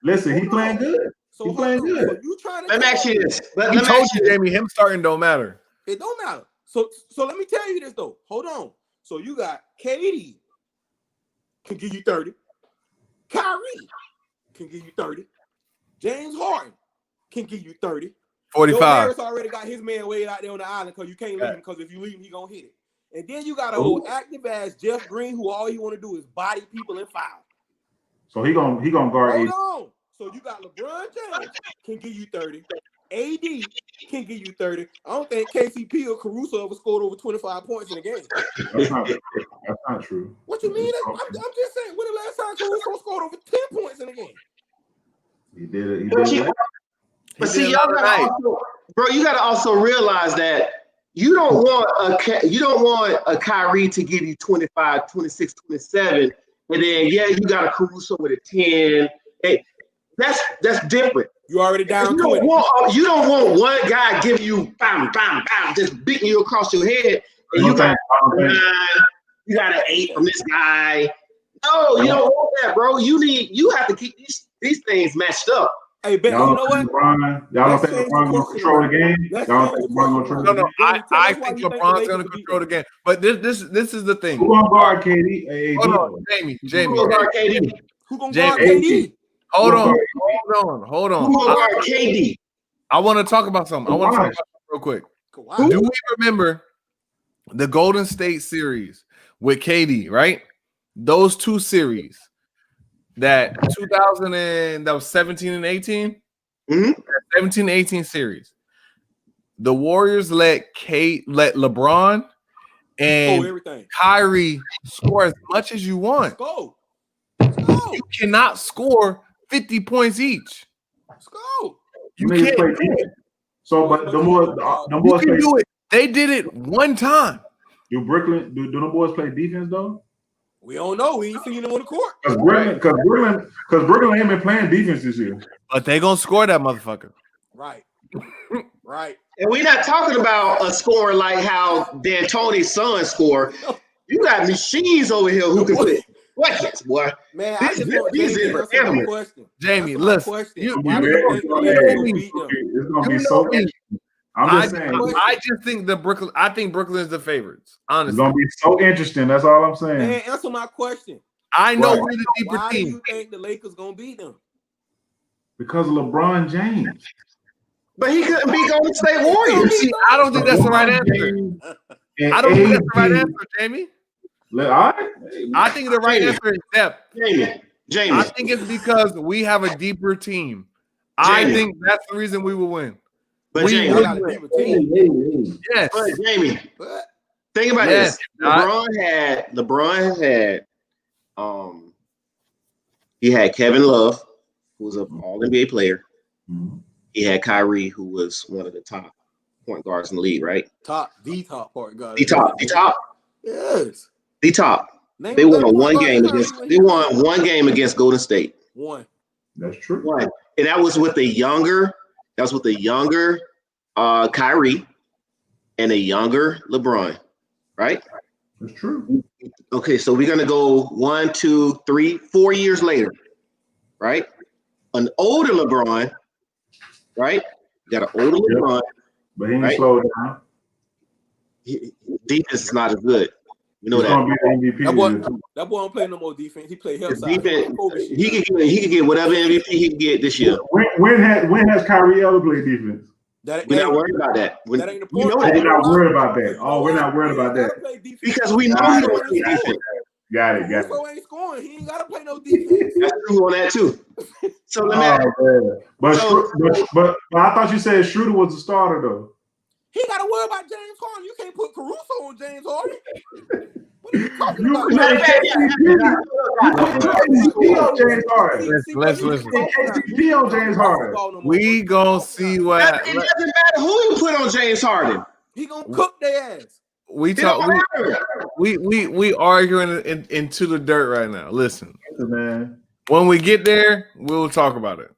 Listen, he playing good. So he playing good. So you trying to let me ask you this. He told you, Jamie, him starting don't matter. It don't matter. So let me tell you this though. Hold on. So you got KD can give you 30. Kyrie can give you 30. James Harden can give you 30. 45. Joe Harris already got his man way out there on the island because you can't leave him because if you leave him, he gonna hit it. And then you got a whole active ass Jeff Green who all he want to do is body people and foul. So he gonna guard. Hold on. So you got LeBron James can give you 30. AD can give you 30. I don't think KCP or Caruso ever scored over 25 points in a game. That's not true. What you mean? I'm just saying. When the last time Caruso scored over 10 points in a game? He did it. He did it. But see, y'all you gotta also realize that you don't want a Kyrie to give you 25, 26, 27, and then you got a Caruso with a 10. Hey, that's different. You already down 20. You don't want one guy giving you bam, bam, bam, just beating you across your head, and you got an 8 from this guy. No, you don't want that, bro. You have to keep these things matched up. Hey, Ben, you know what? Y'all don't think LeBron's going to control the game? Y'all don't think LeBron's going to control the game? No, I think LeBron's going to control the game. But this is the thing. Who going to guard KD? Hold on, Jamie. Who going to guard KD? Who going to guard KD? Hold on. Who going to guard KD? I want to talk about something. Real quick. Do we remember the Golden State series with KD, right? Those two series. That 17 and 18, 17-18 series. The Warriors let LeBron and Kyrie score as much as you want. Let's go. You cannot score 50 points each. Let's go. You can't do it. So, but the boys can do it. They did it one time. Do the boys play defense though? We don't know. We ain't seen them on the court. Because Brooklyn ain't been playing defense this year. But they gonna score that motherfucker. Right. And we're not talking about a score like how D'Antoni's son scored. You got machines over here who can play. What, boy? Man, I just want to question. Jamie, listen. It's gonna be so interesting. I'm just saying. I just think I think Brooklyn is the favorites. Honestly, it's gonna be so interesting. That's all I'm saying. Man, answer my question. I know we're the deeper team. Why do you think the Lakers gonna beat them? Because of LeBron James. But he couldn't beat Golden State Warriors. See, I don't think that's the right answer. I don't think that's the right answer, Jamie. I think the right answer is depth. Jamie. I think it's because we have a deeper team. I think that's the reason we will win. But Jamie, yes. But Jamie, think about this. LeBron had he had Kevin Love, who was an all-NBA player. Mm-hmm. He had Kyrie, who was one of the top point guards in the league, right? The top point guard. The top. Yes. The top. They won one game against Golden State. One. That's true. One. And that was with a younger Kyrie and a younger LeBron, right? That's true. Okay, so we're gonna go 1, 2, 3, 4 years later, right? An older LeBron, right? You got an older LeBron, But he ain't right? slowed down. Defense is not as good. You know He's that. gonna be the MVP. That boy don't play no more defense. He play help His side. defense, he can get whatever MVP he can get this year. When has Kyrie ever played defense? We're not worried about that. That ain't the We point. know We're that not worried about that. Oh, we're not worried about that. because we know he don't play defense. Got it. Russo ain't scoring. He ain't gotta play no defense. That's true on that too. So let me ask but I thought you said Schroeder was the starter though. He gotta worry about James Harden. You can't put Caruso on James Harden. What are you talking You about? put KCP on James Harden. Let's listen. KCP on James Harden. We gonna see what it doesn't matter who you put on James Harden. He gonna cook their ass. we talk. We arguing into the dirt right now. Listen, Man, when we get there, we'll talk about it.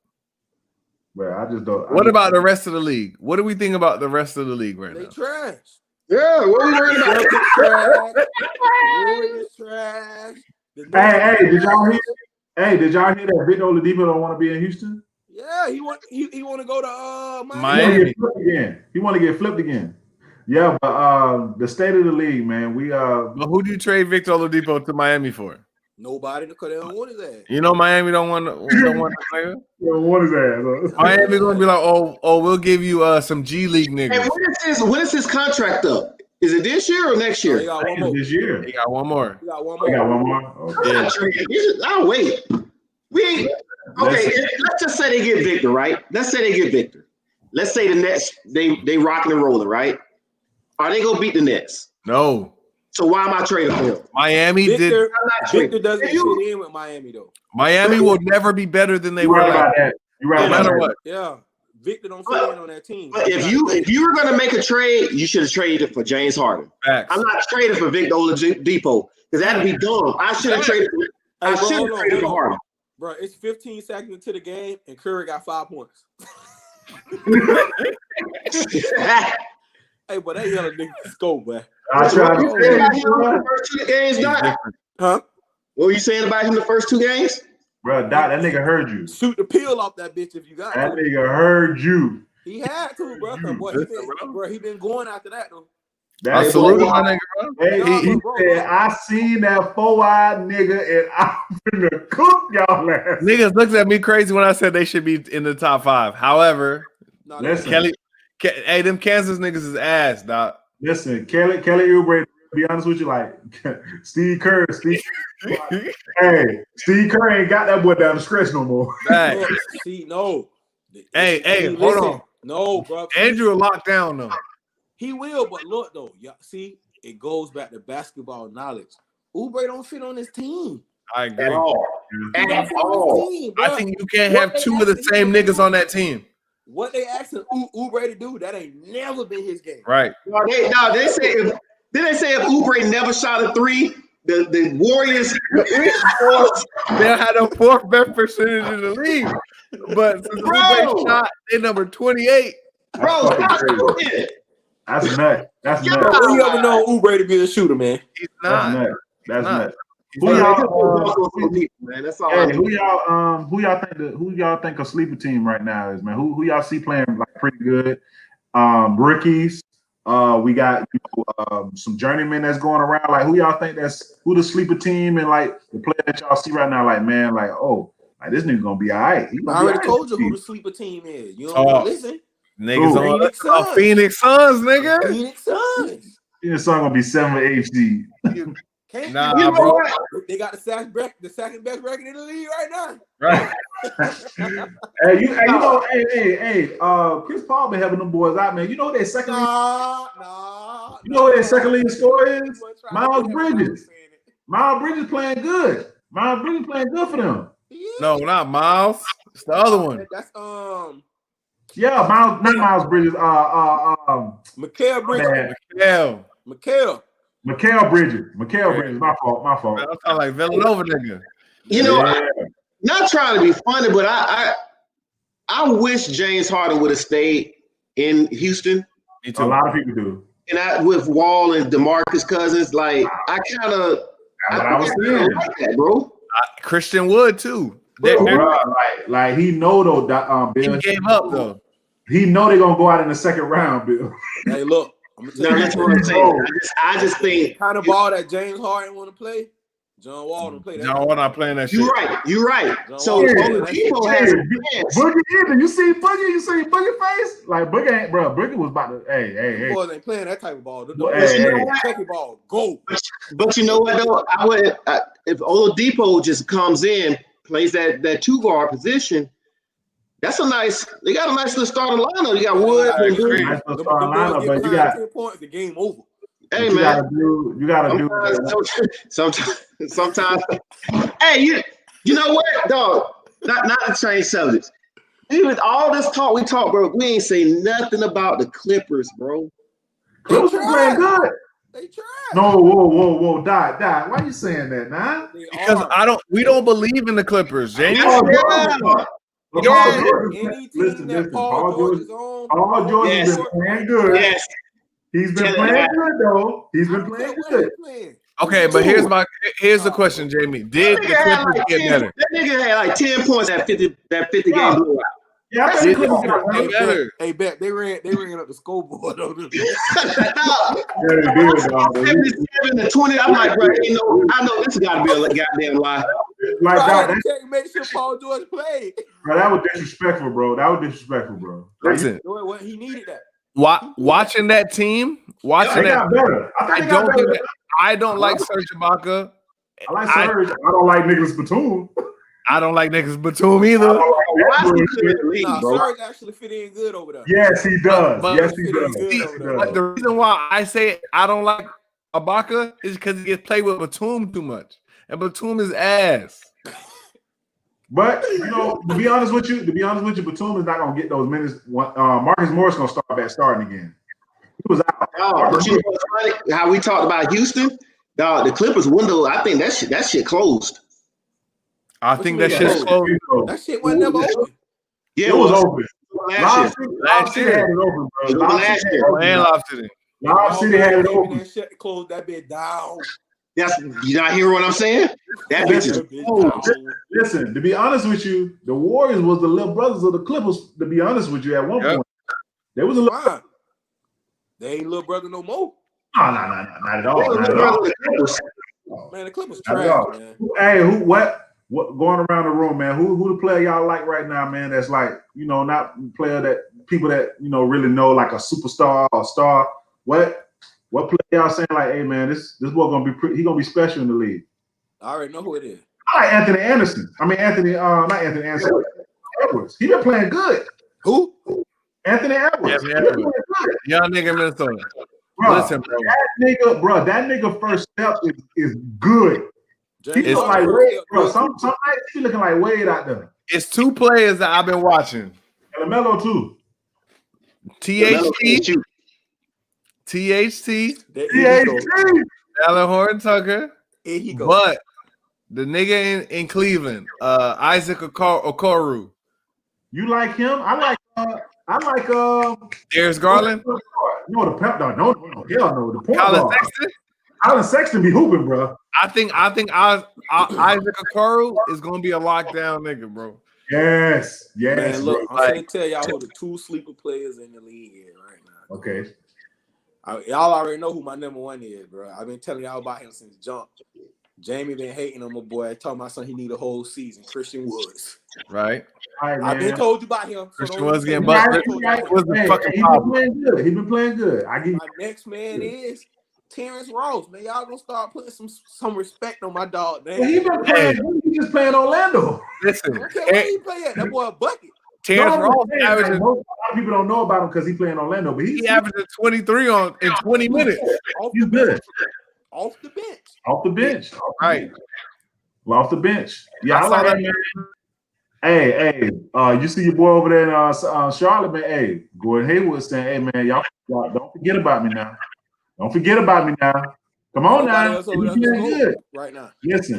bro, I just don't. What about the rest of the league? What do we think about the rest of the league right They now? trash. Yeah, what are we worried about? Warriors trash. Hey, did y'all hear? Hey, did y'all hear that Victor Oladipo don't want to be in Houston? Yeah, he want to go to Miami. He want to get flipped again. Yeah, but the state of the league, man. But who do you trade Victor Oladipo to Miami for? Nobody, because they don't want his ass. You know Miami don't want the player. What is that? Miami gonna be like, oh, we'll give you some G League niggas. Hey, when is his contract up? Is it this year or next year? He got one more. This year. He got one more. He got one I got more. one more. Okay. I'll wait. We ain't okay. Let's just say they get Victor, right? Let's say they get Victor. Let's say the Nets they rocking and rolling, right? Are they gonna beat the Nets? No. So why am I trading for him? Miami Victor trading. doesn't fit in with Miami though. Miami will never be better than they were. Right about that. You're right No about matter that. what. Yeah, Victor don't fit in on that team. But if you were gonna make a trade, you should have traded for James Harden. Facts. I'm not trading for Victor Oladipo because that'd be dumb. I should have traded. I should have traded for Harden. Bro, it's 15 seconds into the game, and Curry got 5 points. Hey, but that yellow nigga scope, boy. I tried to say about him the first 2 games, Doc? Huh? What were you saying about him the first 2 games? bro, Doc, that nigga heard you. Shoot the peel off that bitch if you got That to. nigga heard you. He had to, bro. Boy, he been going after that though. I salute my nigga, bro. Hey, he said, I seen that 4-eyed nigga and I'm finna cook y'all ass. Niggas looked at me crazy when I said they should be in the top 5. However, No, listen, hey, them Kansas niggas is ass, Doc. listen, Kelly Oubre, to be honest with you, like Steve Kerr, hey, Steve Kerr ain't got that boy down the stretch no more. Hey, look, see, no. hey, hold listen. on. No, bro. Andrew locked down though. He will, but look though, see, it goes back to basketball knowledge. Oubre don't fit on his team. I agree. At all. At all. I think you can't have 2 of the same niggas on that team. What they asking Oubre to do, that ain't never been his game. Right. They say if Oubre never shot a 3, the Warriors They'll have the 4th best percentage in the league. But since Oubre shot, they number 28. bro, stop shooting. That's nuts. That's Yeah. nuts. Who you ever know Oubre to be a shooter, man? He's That's not. nuts. That's Nah. nuts. Who Man, that's all. Hey, who y'all think a sleeper team right now is, man? Who y'all see playing like pretty good? Rookies. We got some journeymen that's going around. Like who y'all think who the sleeper team and like the player that y'all see right now? Like man, like this nigga gonna be all right. I already told you who the sleeper team is. You don't listen. Niggas on Phoenix Suns, nigga. Phoenix Suns. This song gonna be 7 or 8 seed. Nah, bro. They got the second best record in the league right now. Right. Chris Paul been helping them boys out, man. You know what their second Nah. You know what their second leading scorer is? Miles Bridges. Miles Bridges playing good. Miles Bridges playing good for them. Yeah. No, not Miles. It's the other one. That's Yeah, not Miles Bridges. Mikal Bridges. Mikal Bridges. My fault. I sound like Villanova nigga. You know not trying to be funny, but I wish James Harden would have stayed in Houston. Me too. A lot of people do. And with Wall and DeMarcus Cousins, like I was saying like that, bro. Christian Wood too. Bro, like he know though. Bill, he gave up though. He know they're gonna go out in the second round, Bill. Hey, look, I'm gonna tell you That's what I'm saying. I just think the kind of ball that James Harden want to play. John Wall don't play that. John Wall not playing that shit. You're right. John So Wall people has Boogie either. You see Boogie face? Like Boogie ain't, bro. Boogie was about to. Hey. Boys ain't playing that type of ball. The checky ball, go. But you know what though? I would if Oladipo just comes in, plays that 2 guard position. That's a nice. They got a nice little starting lineup. You got Wood. Nice little starting lineup, but you got 10 points. The game over. Hey you man, you gotta do. Sometimes. Hey, you know what, dog? Not to change subjects. Even all this talk we talk, bro. We ain't say nothing about the Clippers, bro. Clippers are playing good. They tried. No, whoa, die. Why you saying that, man? Because we don't believe in the Clippers, James. Any team that Paul George is on, Paul George has been playing good. Yes. He's been playing good though. He's been playing good. Okay, but here's the question, Jamie. Did the Clippers get better? That nigga had like 10 points at 50 game blowout. Yeah, I think Clippers got better. Hey, bet they ran up the scoreboard on this. 77-20. I'm like, bro, I know this got to be a goddamn lie. Like that. Make sure Paul George played. Bro, that was disrespectful, bro. Listen, what he needed that. Watching that team, they got better. I don't like Serge Ibaka. I like Serge. I don't like Nicholas Batum. I don't like Nicholas Batum either. Serge actually fit in good over there. Yes, he does. But the reason why I say I don't like Ibaka is because he gets played with Batum too much, and Batum is ass. But to be honest with you, Batum is not gonna get those minutes. Marcus Morris gonna start back starting again. He was out. But you know what's funny? How we talked about Houston, the Clippers window. I think that shit closed. I think that shit's closed. That shit wasn't never open. Yeah, it was open. Last year had it open, bro. Lob City had it open. That shit closed that bit down. You not hear what I'm saying? That bitch is Listen, to be honest with you, the Warriors was the little brothers of the Clippers. To be honest with you, at one point, they was a little. They ain't little brother no more. No, not at all. Man, the Clippers trash, man. Hey, what going around the room, man? Who the player y'all like right now, man? That's like not player that people that really know, like a superstar or star. What player y'all saying like, hey man, this boy gonna be he gonna be special in the league? I already know who it is. I like Anthony Anderson. I mean not Anthony Anderson. Edwards. He been playing good. Who? Anthony Edwards. Young nigga in Minnesota. Bro, listen, bro. That nigga first step is good. He look like Wade, bro. Some nights he looking like Wade out there. It's 2 players that I've been watching. And LaMelo too. THT, Alan Horton Tucker, but the nigga in Cleveland, Isaac Okoro. You like him? I like Darius Garland. No, the pep dog. No, hell no. The point Colin guard. Sexton. Colin Sexton be hooping, bro. I think Isaac Okoro is gonna be a lockdown nigga, bro. Yes. Man, look, bro. I'm gonna tell y'all who the 2 sleeper players in the league is right now. Okay. Y'all already know who my number 1 is, bro. I've been telling y'all about him since jump. Jamie been hating on my boy, talking about something he need a whole season. Christian Woods. Right. I've been told you about him. Christian Woods getting busted. What's the fucking problem? He been playing good. My next man is Terrence Ross. Man, y'all gonna start putting some respect on my dog. Man. He been playing. He just playing Orlando. Listen, where he play at? That boy a bucket. Terrence Ross averaging. A lot of people don't know about him because he playing Orlando, but he averaging 23 in 20 minutes. He's good. Off the bench. Right. Off the bench. Yeah, I like that, man. Hey, you see your boy over there in Charlotte, man. Hey, Gordon Hayward saying, hey, man, y'all don't forget about me now. Don't forget about me now. Come on Nobody now. else over He's there doing can good. score right now. Listen,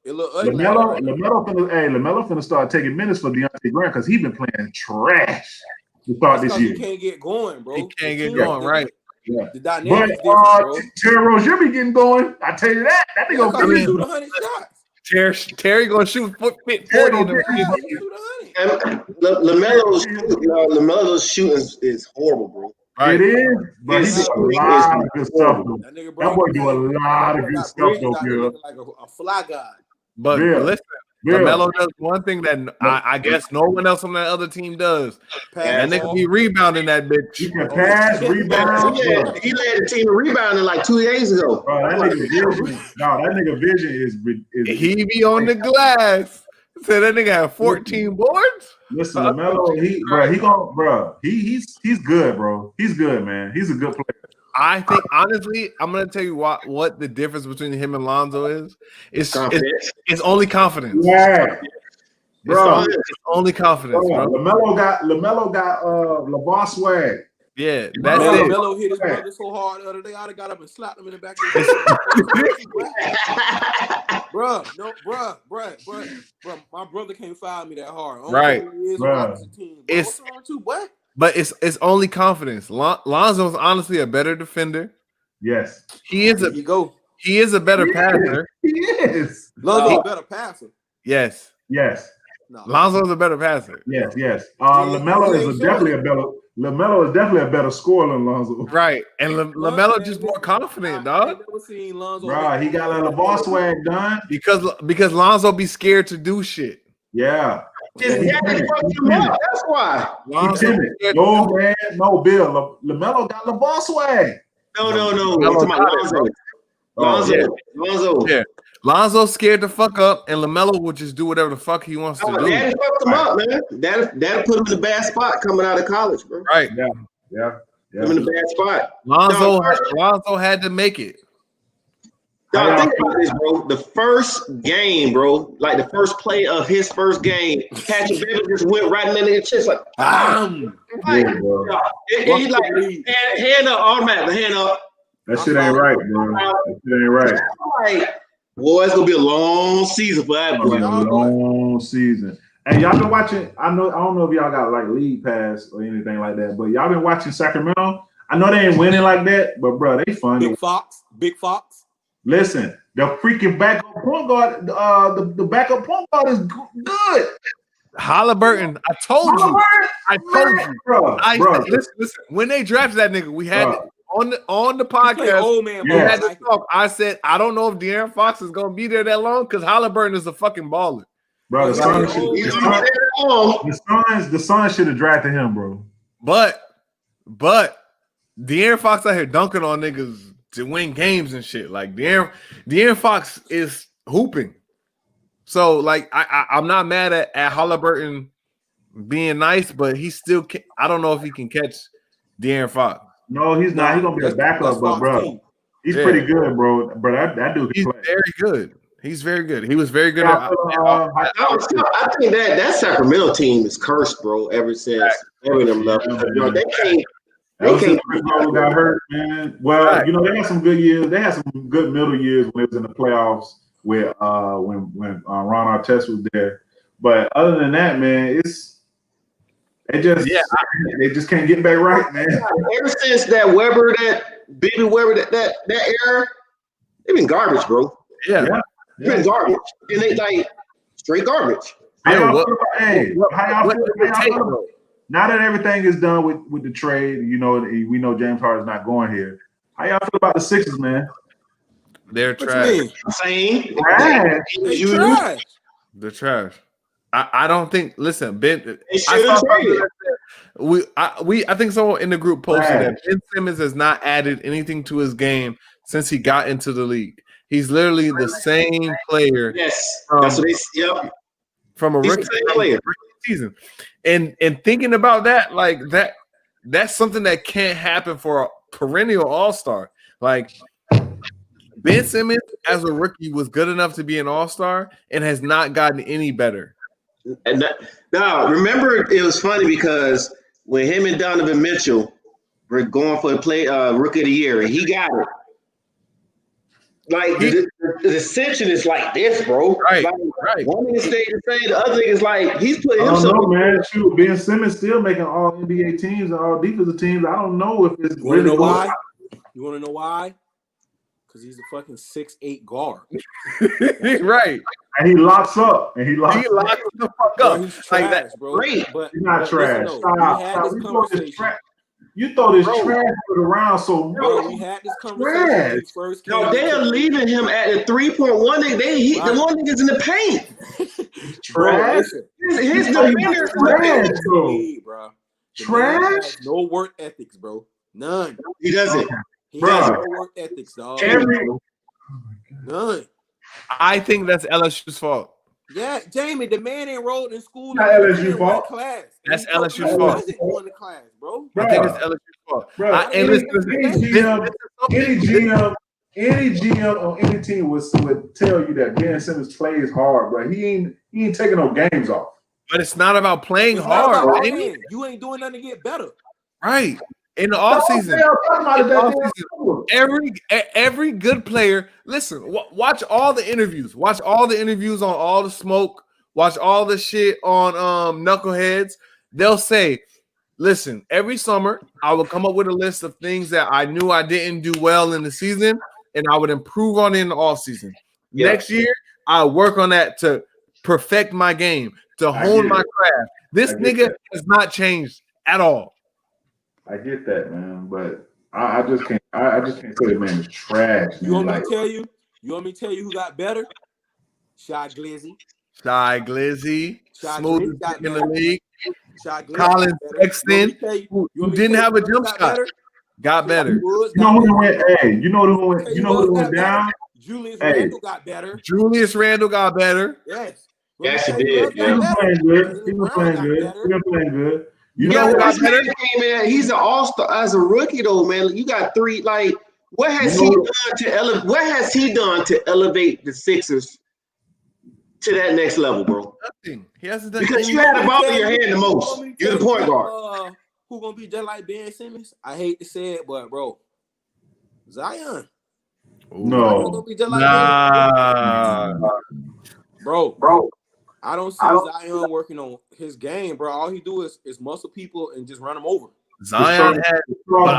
It look ugly right now. LaMelo finna start taking minutes for Deontay Grant because he's been playing trash to start That's this because year. he can't get going, bro. He can't The get team- going, the- right? Yeah. The But dynamic's different, bro. Terry Rozier be getting going. I tell you that. That Yeah, nigga because gonna he shoot 100 shots. Terry gonna shoot 40 Terry in gonna the get- Yeah, he shoot 100. LaMelo's shooting is horrible, bro. right. It is, but he His do a swing lot is of good stuff. Though. That nigga That boy do a lot of boy good got stuff Bridges though, out here Bill. looking like a fly guy. But Bill. listen, Bill. LaMelo does one thing that I guess no one else on that other team does. Pass That nigga ball. be rebounding that bitch. He can pass, rebound. He led the team in rebounding like 2 days ago. Bro, that nigga vision is He be on the glass. So that nigga have 14 boards. listen, LaMelo, he's good, bro. He's good, man. He's a good player. I think honestly, I'm gonna tell you what the difference between him and Lonzo is. It's only confidence. Yeah. Bro, It's only confidence, bro. LaMelo got LeVar swag. Yeah, that's Bro, it. Melo hit his brother so hard the other day, I'd have got up and slapped him in the back of his head. Bro, my brother can't foul me that hard. Right. What's wrong with you, boy? But it's only confidence. Lonzo is honestly a better defender. Yes. He is There you go. he is a better passer. He is. Lonzo's a better passer. Yes. Yes. No. Lonzo's a better passer. Yes. LaMelo is definitely a better scorer than Lonzo. Right. And LaMelo just more confident, I dog. ain't never seen Lonzo. Bro, he got a LeVar swag done. Because Lonzo be scared to do shit. Yeah. His daddy fucked him up. That's why. He's timid. No, man. No, Bill. LaMelo got LeVar swag. No. I'm talking about Lonzo. Yeah. Lonzo's scared to fuck up, and LaMelo will just do whatever the fuck he wants to do. Daddy fucked him up, man. Daddy put him in a bad spot coming out of college, bro. Right. Yeah. Put him in a bad spot. Lonzo had to make it. Dog, think about this, bro. The first game, bro, like the first play of his first game, Patrick Beverly just went right in that nigga's chest, like, he's like, hand up, automatically, hand up. That shit ain't right, bro. That shit ain't right. Like, boy, it's gonna be a long season for that boy. Long season. And y'all been watching. I don't know if y'all got like league pass or anything like that, but y'all been watching Sacramento. I know they ain't winning like that, but bro, they fun. Big Fox. Listen, the freaking backup point guard, the backup point guard is good. Halliburton, I told you, bro. Listen. When they drafted that nigga, we had on the podcast. Old man, we had to talk. I said I don't know if De'Aaron Fox is gonna be there that long because Halliburton is a fucking baller. Bro, the Suns should have drafted him, bro. But De'Aaron Fox out here dunking on niggas to win games and shit. Like De'Aaron Fox is hooping. So like I'm not mad at Halliburton being nice, but he still can, I don't know if he can catch De'Aaron Fox. No, he's not. He's gonna be a backup, but bro, he's pretty good, bro. But that dude can play. Very good. He's very good. He was very good. I think that Sacramento team is cursed, bro. Ever since them left, they can't. Got hurt, man. Well, you know they had some good years. They had some good middle years when it was in the playoffs with when Ron Artest was there. But other than that, man, they just can't get back right, man. Ever since that Baby Weber, that era, they've been garbage, bro. Yeah. They've been garbage, and they like straight garbage. How y'all feel? Now that everything is done with the trade, you know, we know James Harden's not going here. How y'all feel about the Sixers, man? They're trash. Same. Trash. They're trash. I don't think. Listen, Ben. I think someone in the group posted that Ben Simmons has not added anything to his game since he got into the league. He's literally the same player. Yes, that's what from a rookie season. And thinking about that, like that's something that can't happen for a perennial all-star. Like Ben Simmons as a rookie was good enough to be an all-star and has not gotten any better. And remember, it was funny because when him and Donovan Mitchell were going for the rookie of the year, and he got it. Like the ascension is like this, bro. Right, Like, right. one nigga stayed the same, the other nigga's like he's putting I don't himself. know, man. Shoot, Ben Simmons still making all NBA teams and all defensive teams. I don't know if it's You want to really know going. why? You want to know why? Because he's a fucking 6'8" guard. Right. And he locks up. And he locks He locks the fuck Bro, up. he's Like trash, that. bro. Great. But He's not but trash. listen, though, Stop. we had Stop. this You throw this conversation. trash. You throw this Bro. trash around so Bro, much. we had this conversation Trash. when he first came. No, they are into the league. leaving him at the 3.1. They hit the Right. one niggas in the paint. Bro, Trash. listen. His You defenders in the trash, paint. bro. Bro. The man Trash. has no work ethics, bro. None. He doesn't. He Bro. has no work ethics, dog. None. I think that's LSU's fault. Yeah, Jamie, the man enrolled in school Not in LSU one fault. class. That's And he LSU's totally fault. wasn't going to class, bro. I think it's LSU's fault. Bro, And any listen, any GM on any team would tell you that Ben Simmons plays hard, bro. He ain't taking no games off. but it's not about playing It's not hard. about Jamie. playing. You ain't doing nothing to get better. Right. In the offseason. Every good player, listen, watch all the interviews. Watch all the interviews on All the Smoke. Watch all the shit on Knuckleheads. They'll say, listen, every summer I would come up with a list of things that I knew I didn't do well in the season, and I would improve on it in the offseason. Yeah. Next year, I work on that to perfect my game, to hone my craft. This nigga has not changed at all. I get that, man, but I just can't. I just can't say the man is trash. You want me man. to tell you? You want me to tell you who got better? Shy Glizzy. Shy Glizzy, Shy smoothest Glizzy got in the better. league. Shy Glizzy Colin got better. Sexton, who didn't have a jump shot, got better. You know who went? Hey, you know who went? You know who went down? Julius Hey. Randle got better. Julius Randle got better. Yes. Yes, he Let me did. tell you who He else was got playing better. good. He was Brown playing got good. better. He was playing good. You Yeah, know but what? this man came in. He's an all-star as a rookie, though, man. You got three. Like, what has he done to elevate? What has he done to elevate the Sixers to that next level, bro? Nothing. He hasn't done Because anything. you had the ball in your hand the most. You're the point guard. Who gonna be just like Ben Simmons? I hate to say it, but bro, Zion. No. Gonna be just like Nah. bro. I don't see Zion working on his game, bro. All he do is muscle people and just run them over. Zion had. Charles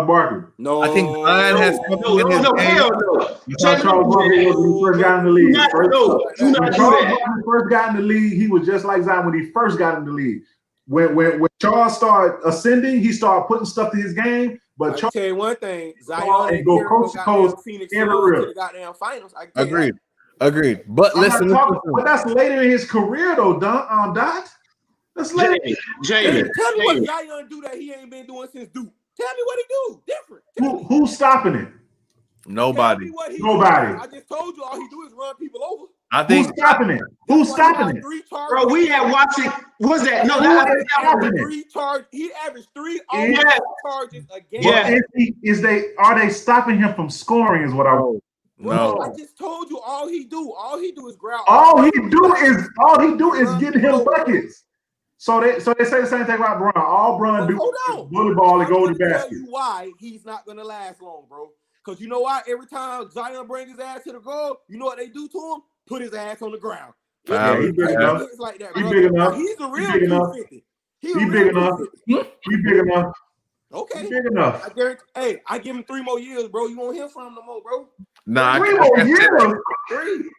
Barkley. No, I think Zion has something in his No, game. hell no. Charles Barkley was when he first got in the league. Do not do When that. Charles Barkley first got in the league, he was just like Zion when he first got in the league. When Charles started ascending, he started putting stuff to his game. But I Charles tell you one thing, Zion and go coast to coast Phoenix every Suns real. to the goddamn finals. I can tell you that. Agreed. But listen, but that's later in his career, though, Dot. That's later. Jamie, Tell me what Zion do that he ain't been doing since Duke. Tell me what he do different. Who's stopping it? nobody. Nobody. I just told you all he do is run people over. I think Who's stopping it? Who's stopping it? bro, we had watched it. What's that? No, that He averaged 3 Yeah. charges a game. Yeah. Are they stopping him from scoring? Is what I want. no. I just told you all he do is growl. All he do is getting him buckets. So they say the same thing about Bron. All Bron do is bully ball and go to the tell basket. you why he's not gonna last long, bro. Because you know why? Every time Zion brings his ass to the goal, you know what they do to him? Put his ass on the ground. Yeah, he big enough. It's like that, He bro. big enough. He's a real He big enough. 250. He big enough. He big enough. Okay. He big enough. I give him 3 more years, bro. You won't hear from him no more, bro. Nah, 3 more years. 3.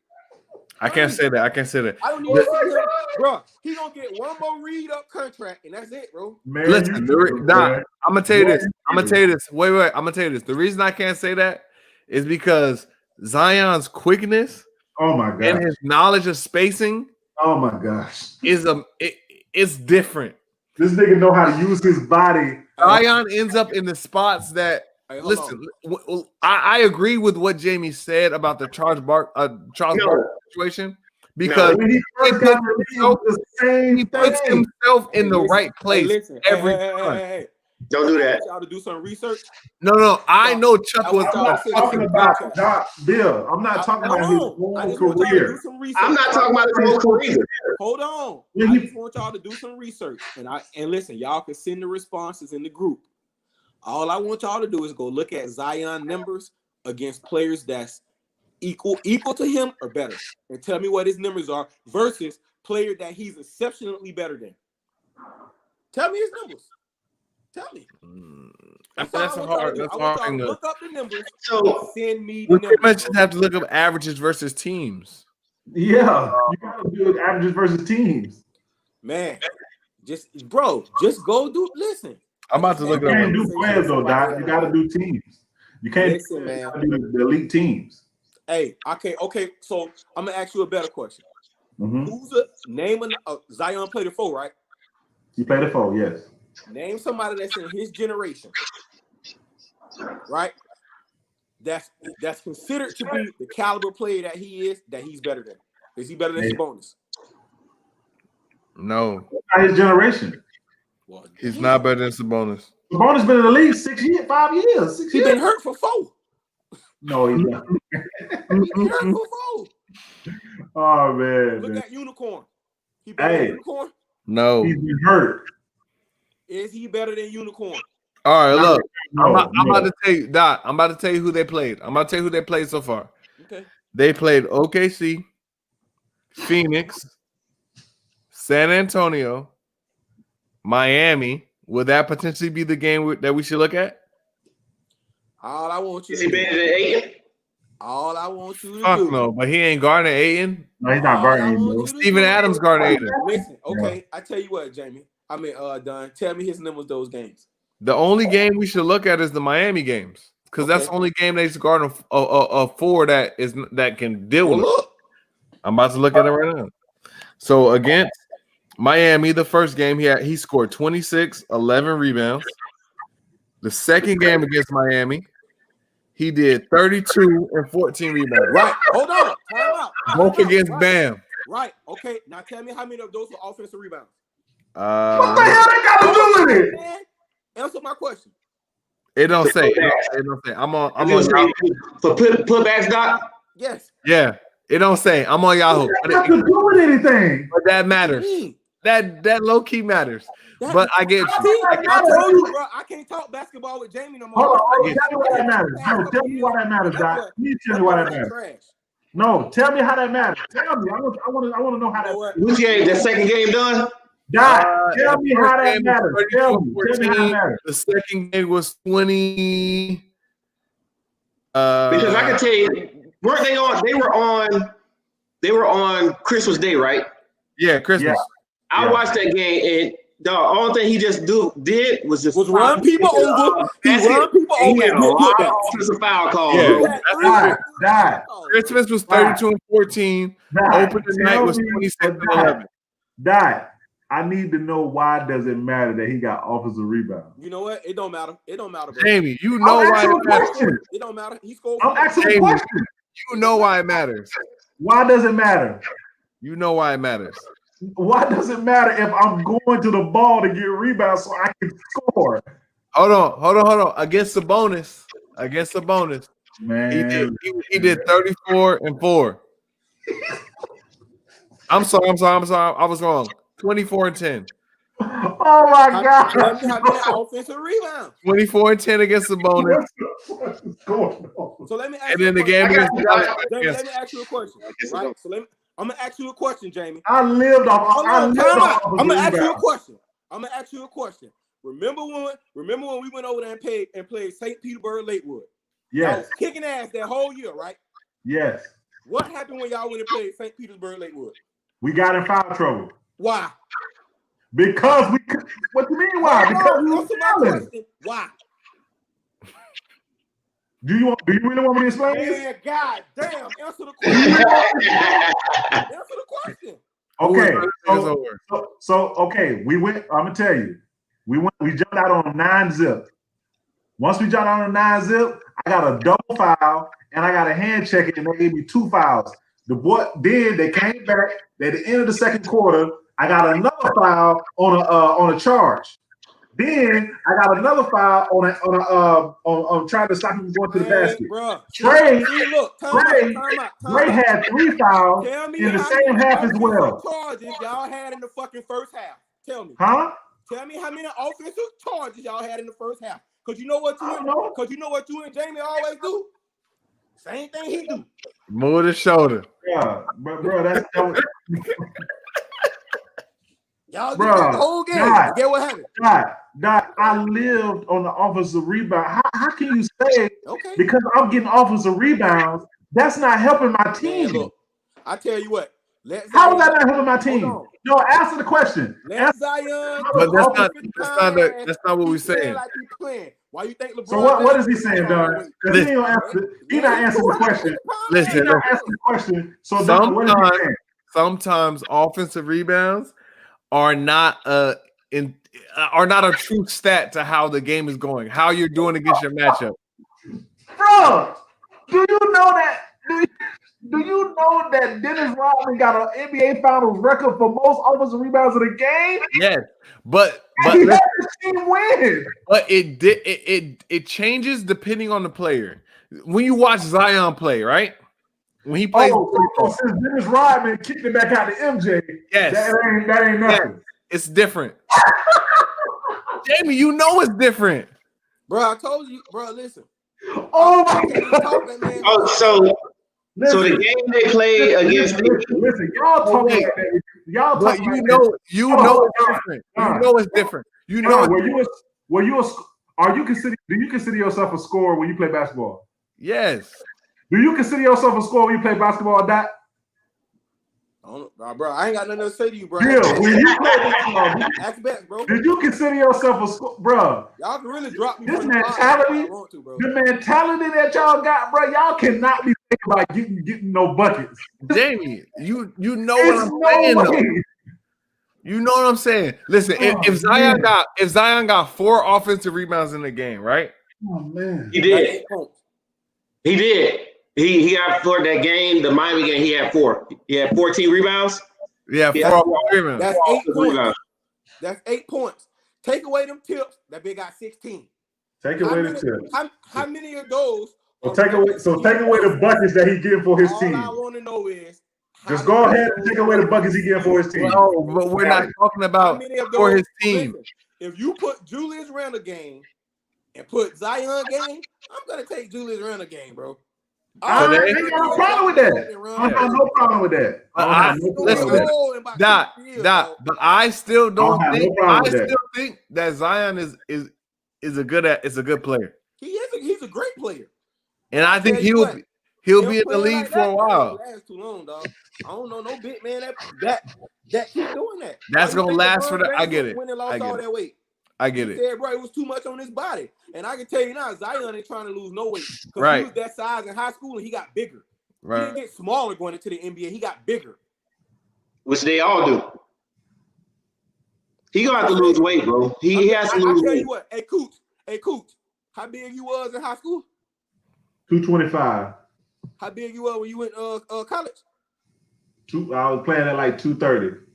I can't say that. I don't need to see him, bro. He gonna get 1 more read up contract, and that's it, bro. Man, listen, I'm gonna tell you this. Wait. I'm gonna tell you this. The reason I can't say that is because Zion's quickness, oh my god, and his knowledge of spacing, oh my gosh, it's different. This nigga know how to use his body. Zion ends up in the spots that. Hey, listen, I agree with what Jamie said about the Charles Barkley situation because when he first got the same he puts himself in the right place every time. Hey. Don't do that. Y'all to do some research. No. I know Chuck was talking about Doc Bill. I'm not talking about his whole career. I'm not talking about his whole career. Hold on. I just want y'all to do some research. And listen, y'all can send the responses in the group. All I want y'all to do is go look at Zion numbers against players that's equal to him or better, and tell me what his numbers are versus player that he's exceptionally better than. Tell me his numbers. Tell me. That's a hard. That's I want hard. y'all to look up the numbers. So Send me the We numbers. pretty much just have to look up averages versus teams. Yeah, you gotta do it averages versus teams. Man, just go do. Listen, I'm about to look You it can't up. do players though, Doc. You gotta do teams. You can't Listen, man. do the elite teams. Hey, okay. So I'm gonna ask you a better question. Mm-hmm. Who's the name of Zion played it for, right? He played a 4, yes. Name somebody that's in his generation, right? That's considered to be the caliber player that he is. That he's better than. Is he better than Sabonis? No, Not his generation. Well, he's not better than Sabonis. Sabonis been in the league 6 years, 5 years, 6 He years. been hurt for 4. No, he's not. He been hurt for 4. Oh man. Look at Unicorn. He better than Unicorn? No. He's been hurt. Is he better than Unicorn? All right, look. No, I'm about to tell you, Doc. I'm about to tell you who they played. I'm about to tell you who they played so far. Okay. They played OKC, Phoenix, San Antonio, Miami. Would that potentially be the game that we should look at? All I want you is to he do. better than Ayton? All I want you to Fuck do. no, but he ain't guarding Aiden. No, he's not guarding him, bro. Steven Adams guarding Aiden. Listen, okay. I tell you what, Jamie. Don. Tell me his numbers those games. The only game we should look at is the Miami games because that's the only game they guard a 4 that can deal with it. Look. I'm about to look at it right now. So against Miami, the first game he scored 26, 11 rebounds. The second game against Miami, he did 32 and 14 rebounds. Right. Hold on. Time out. Both against Bam. Right. Okay. Now tell me how many of those were offensive rebounds. What the hell they got to do with it? Man, answer my question. It don't say. It don't say. I'm on for putbacks, Doc. Yes. Yeah. It don't say. I'm on Yahoo. What does that have to do with anything? But that matters. That low key matters. But I get you. I told you, bro. I can't talk basketball with Jamie no more. Hold on. Tell me why that matters. No, tell me why that matters, Doc. Please tell me why that matters. No, tell me how that matters. Tell me. I want to know how that. Which game? That second game done? Doc, tell me how that matters. Tell me how that matters. The second game was 20. Because I can tell you, weren't they on? They were on Christmas Day, right? Yeah, Christmas. Yeah. I watched that game, and the only thing he just did was run people over. He run people over. He had a lot of offensive foul calls. Yeah. Christmas was 32 and 14. Opening night was 26 and 11. Doc, I need to know why does it matter that he got offensive rebound? You know what? It don't matter. It don't matter, bro. Jamie, you know why it matters. It don't matter. He scored. I'm asking a question. You know why it matters. Why does it matter? You know why it matters. Why does it matter if I'm going to the ball to get rebounds so I can score? Hold on. Against the bonus. Man, he did 34 and 4. I'm sorry. I was wrong. 24 and 10. Oh my God. How many offensive rebounds? 24 and 10 against the bonus. What is going on? So let me ask And you then the game against let me ask you a question. Right? So I'm gonna ask you a question, Jamie. I'm gonna ask you a question. Remember when we went over there and played St. Petersburg Lakewood? Yes. Y'all was kicking ass that whole year, right? Yes. What happened when y'all went and played St. Petersburg Lakewood? We got in foul trouble. Why? Because we. What do you mean? Why? Because we were fouling. Why? Do you really want me to explain this? Man, God damn! Answer the question. Okay. So okay, we went. I'm gonna tell you, we jumped out on a 9-zip. Once we jumped out on a 9-zip, I got a double foul and I got a hand check, and they gave me 2 fouls. Then they came back at the end of the second quarter. I got another foul on a charge. Then I got another foul on trying to stop him from going to the basket. Bro. Trey Time out. had 3 fouls in the same half as well. Charges y'all had in the fucking first half. Tell me. Huh? Tell me how many offensive charges y'all had in the first half. Because you know what you and Jamie always do? Same thing he do. Move the shoulder. Yeah, but bro, that's Y'all did bro. that the whole game. God, Get what happened? God, I lived on the offensive rebound. How can you say Okay. because I'm getting offensive rebounds, that's not helping my team? Man, look, I tell you what. How is that not helping my team? on. No, answer the question. Let Zion. But that's not what we're saying. Like he playing. Why you think LeBron? So what is he saying, Don? Because he not answering the question. Listen, He's not answering the question. So Don, what is he saying? Sometimes offensive rebounds are not a true stat to how the game is going, how you're doing against your matchup. Bro, do you know that? Do you know that Dennis Rodman got an NBA Finals record for most offensive rebounds in the game? Yes, but he had the team win. But it changes depending on the player. When you watch Zion play, right? When he plays, since Dennis Rodman kicked it back out to MJ, yes, that ain't nothing. Yes, it's different. Jamie, you know it's different, bro. I told you, bro. Listen. Oh my God. So the game they play against. Listen, y'all talking like that. Y'all talking you like know, that. you know it's different. You know it's different. You know. Do you consider yourself a scorer when you play basketball? Yes. Do you consider yourself a scorer when you play basketball or not? Bro, I ain't got nothing to say to you, bro. Yeah, when you play basketball, ask back, bro. Did you consider yourself a scorer, bro? Y'all can really drop me. This mentality, the mentality that y'all got, bro. Y'all cannot be thinking about getting no buckets. Jamie, you know what I'm saying, though. You know what I'm saying. Listen, if Zion got 4 offensive rebounds in the game, right? Oh man, he did. He did. He got 4 that game. The Miami game, he had 4. He had 14 rebounds. Yeah, 4 rebounds. That's 8 points. That's 8 points. Take away them tips. That big got 16. Take away the tips. How many of those? Take away the buckets that he getting for his team. All I want to know is just go ahead and take away the buckets he getting for his team. No, but we're not talking about for his team. Listen, if you put Julius Randle game and put Zion game, I'm gonna take Julius Randle game, bro. I ain't got no problem with that. I have no problem with that. But I still don't think. I still think that Zion is a good player. He's a great player, and I think he'll be in the league for a while. Last too long, dog. I don't know no big man that keep doing that. That's gonna last for the. I get it. When they lost all that weight. I get it. Said, bro, it was too much on his body. And I can tell you now, Zion ain't trying to lose no weight. Because right. he was that size in high school and he got bigger. Right. He didn't get smaller going into the NBA. He got bigger. Which they all do. He gonna have to lose weight, bro. He has to lose weight. I tell you what, hey Cooch, how big you was in high school? 225. How big you were when you went college? I was playing at like 230.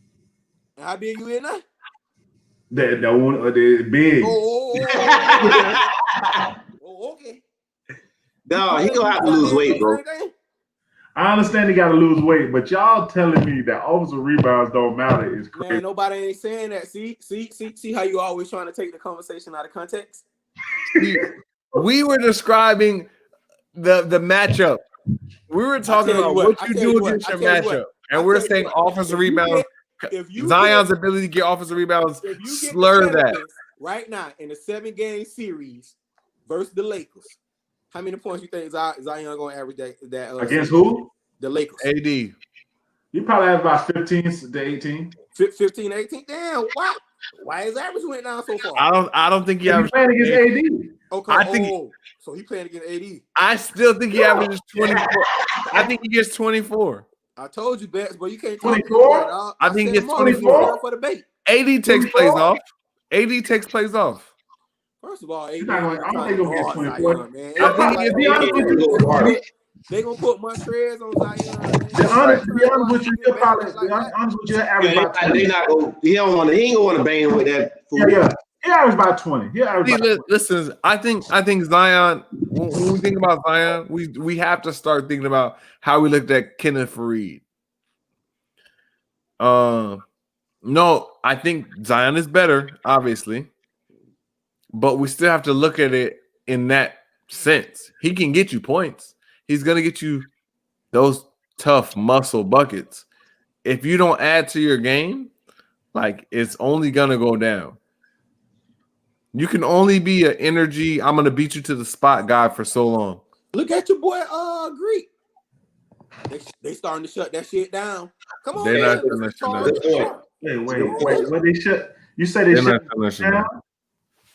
And how big you in now? That one, big. Okay. No, he gonna have to lose weight, bro. I understand he got to lose weight, but y'all telling me that offensive rebounds don't matter is crazy. Man, nobody ain't saying that. See how you always trying to take the conversation out of context? We were describing the matchup. We were talking about what you do against your matchup, and we're saying offensive rebounds. Zion's ability to get offensive rebounds, slur that. Right now, in the 7-game series versus the Lakers, how many points you think Zion going to average that against who? The Lakers. AD. You probably have about 15 to 18. 15, 18? Damn, why his average went down so far? I don't think he averaged playing against AD. Okay, so he playing against AD. I still think he averages 24. I think he gets 24. I told you, Bets, but you can't 24. I think it's 24 for the bait. AD takes plays off. AD takes plays off. First of all, AD, I don't think he'll get 24. Man. They gonna put Montrez on Zion. To be honest with you, he'll probably average about 20. He ain't gonna want to bang with that. Yeah. He averaged about 20. Listen, I think Zion. When we think about Zion, we have to start thinking about how we looked at Kenneth Faried. No, I think Zion is better, obviously, but we still have to look at it in that sense. He can get you points. He's gonna get you those tough muscle buckets. If you don't add to your game, like it's only gonna go down. You can only be an energy. I'm gonna beat you to the spot guy for so long. Look at your boy, Greek. They starting to shut that shit down. Come on, They're man. not shutting that shit down. Wait. What they shut? You said they They're not shut shutting that shit down? down.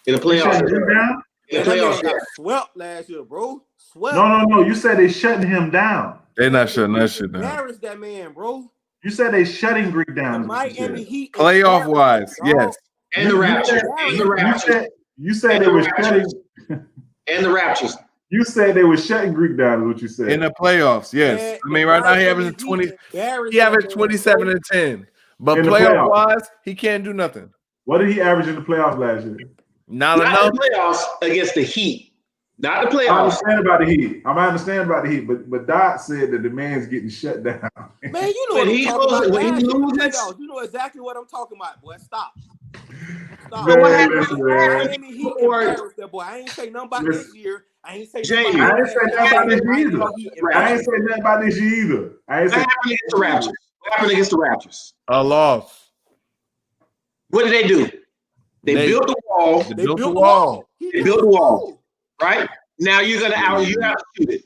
In the They shutting playoffs. him down? In the That man playoffs. got swept last year, bro. Swept. No. You said they shutting him down. They're not shutting that shit down. Embarrassed that man, bro. You said they shutting Greek The down. Miami Heat. Playoff embarrassed wise, him, dog. yes. And the Raptors. And the Raptors. You said they were shutting. And the Raptors. You said they were shutting Greek down. Is what you said. In the playoffs, yes. Man, I mean, right now he Miami averages Heat 20. embarrassed He averaged that man, 27 bro. and 10. But In the playoff playoffs. wise, he can't do nothing. What did he average in the playoffs last year? Not Not enough. the playoffs against the Heat. Not the I playoffs. understand about the Heat. I understand about the Heat, but Dot said that the man's getting shut down. Man, you know When what he I'm talking goes- about. when he Last year in the loses- playoffs, you know exactly what I'm talking about, boy. Stop. Man, what happened? listen, man. Miami Heat embarrassed that boy. I ain't say nothing about Listen. this year. I ain't say Jamie, nothing I about ain't say nothing about this either. I ain't say nothing about this either. I ain't What say happened against the Raptors? What happened against the Raptors? A loss. What did they do? They built the wall. They built the wall. They built the wall. Right? Now you have to shoot it.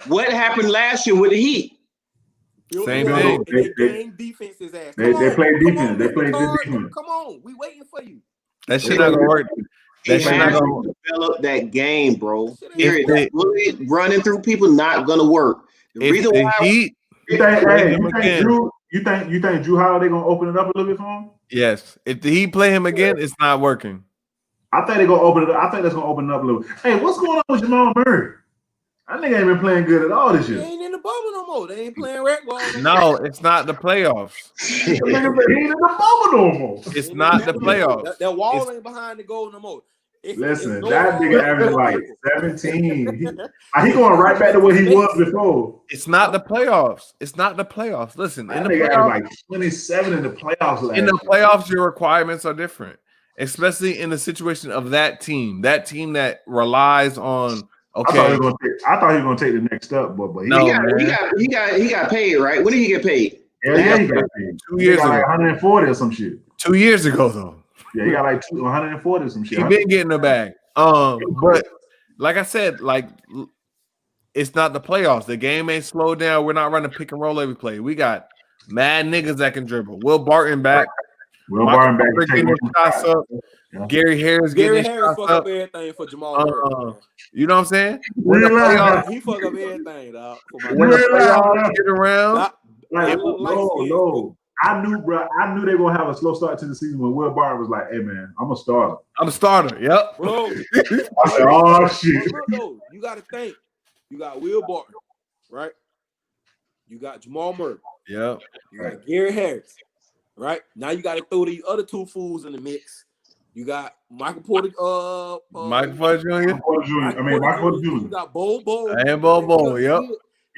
What happened last year with the Heat? Same thing. They game defense's ass. They Come on, play come defense. on, They Mr. play good Card. defense. Come on, we waiting for you. That shit not gonna work. He That shit not has gonna to develop that game, bro. That shit ain't Period. gonna That bully running through people not gonna work. The If reason the why Heat, You think, Play hey, him again. you think Drew Holiday gonna open it up a little bit for him? yes. If the Heat play him again, it's not working. I think they're gonna open it up. I think that's gonna open it up a little. Hey, what's going on with Jamal Murray? I think ain't been playing good at all this They year. ain't in the bubble no more. They ain't playing rec ball. No, it's not the playoffs. He ain't in the bubble no more. It's not the playoffs. That wall It's- ain't behind the goal no more. Listen, no that wall. nigga averaging like 17. He going right back to what he was before. It's not the playoffs. It's not the playoffs. Listen, in That the nigga playoffs, averaged like 27 in the playoffs last in the year. playoffs, your requirements are different, especially in the situation of that team that relies on. I thought Okay, he was gonna take the next step, but he, No. he got paid, right? When did he get paid? yeah, he got paid. 2 He years got like ago. 140 or some shit. 2 years ago though, Yeah, he got like 140 or some shit. he been getting the bag. But like I said, like it's not the playoffs. The game ain't slowed down. We're not running pick and roll every play. We got mad niggas that can dribble. Will Barton back. Will Michael Barton back Porter to take getting his shots up. Yeah. Gary Harris getting Gary his Harris shots fuck up. up everything for Jamal Murray. You know what I'm saying? When the playoffs, He fuck up everything, dog. For my When the Realize, playoffs get around, Dog, like, little light skins, no. I knew they were gonna have a slow start to the season when Will Barton was like, "Hey man, I'm a starter." I'm a starter. Yep. bro. I said, "Oh shit." But look though, you got to think. You got Will Barton, right? You got Jamal Murray. Yep. You got Gary Harris, right? Now you got to throw these other two fools in the mix. You got Michael Porter. Michael Porter Jr. Michael Porter Jr. You got Bo. And Bo. Yep.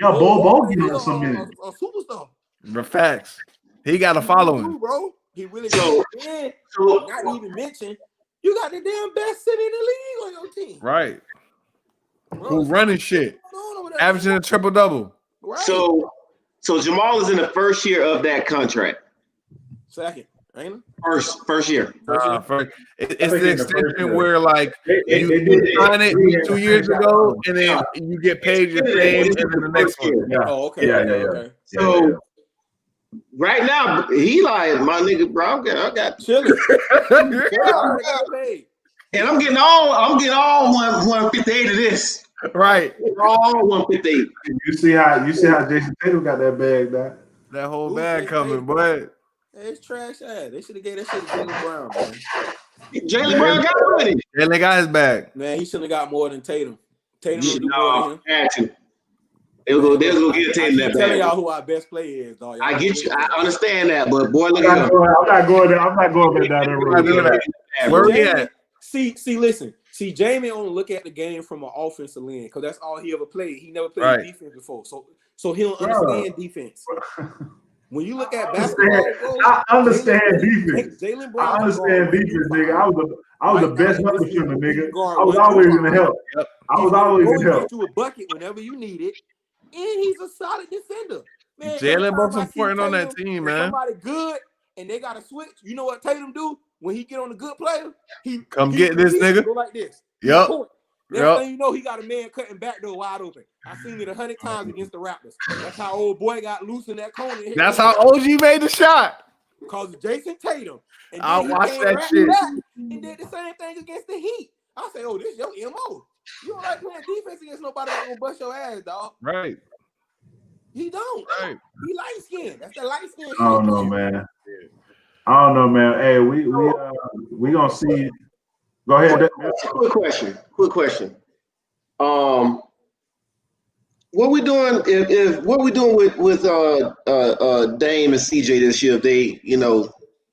Yeah, Bo getting us some minutes. A superstar. Facts. He got a following. Bro. He really So- did. So Not even mention, you got the damn best city in the league on your team. Right. Bro, Who running shit? Averaging a triple double. Right. so Jamal is in the first year of that contract. Second, ain't it? First year. It's think the in the first extension year. where like They you did sign it it. 2 years ago and then you get paid your same and then the next one. Yeah. Oh, okay. Yeah, okay, yeah. okay. So right now, he like my nigga, bro. I got Chilling. I already got paid. and I'm getting all 158 of this. Right. All 158. You see how Jason Tatum got that bag now? That whole Who's bag they coming, paid? boy. Hey, it's trash ass. They should have gave that shit to Jaylen Brown, man. Jaylen Brown got money. And they got his bag. Man, he shouldn't have got more than Tatum. Tatum would do more than No, him. had to. They'll go get Tatum I that keep telling y'all bag. who our best player is, dog. Y'all I get you. don't I understand that, but boy, look I'm at him. not going there. I'm not going back down that We're not doing road. that. Where we Jamie, at? listen. See, Jamie only look at the game from an offensive lens because that's all he ever played. He never played Right. defense before, so he don't understand defense. When you look at I basketball, bro, I understand defense. Jalen I Brown. understand defense, nigga. I was the best help defender, nigga. I was always always gonna help. I was always go gonna and help. get you a bucket whenever you need it, and he's a solid defender. Man, Jalen most I see important on that Tatum team, and man. somebody good, and they got to switch. You know what Tatum do when he get on a good player? He get this nigga. Go like this. Yep. Next thing you know, he got a man cutting back door wide open. I seen it 100 times against the Raptors. That's how old boy got loose in that corner. That's how OG made the shot. Because of Jason Tatum. And I then he watched came that right shit. back and did the same thing against the Heat. I say, oh, this is your MO. You don't like playing defense against nobody that's gonna bust your ass, dog. Right. He don't. Right. He light skinned. That's the light skin. I don't know, man. I don't know, man. Hey, we gonna see. Go ahead. Quick question. What we doing if what we doing with Dame and CJ this year? If they,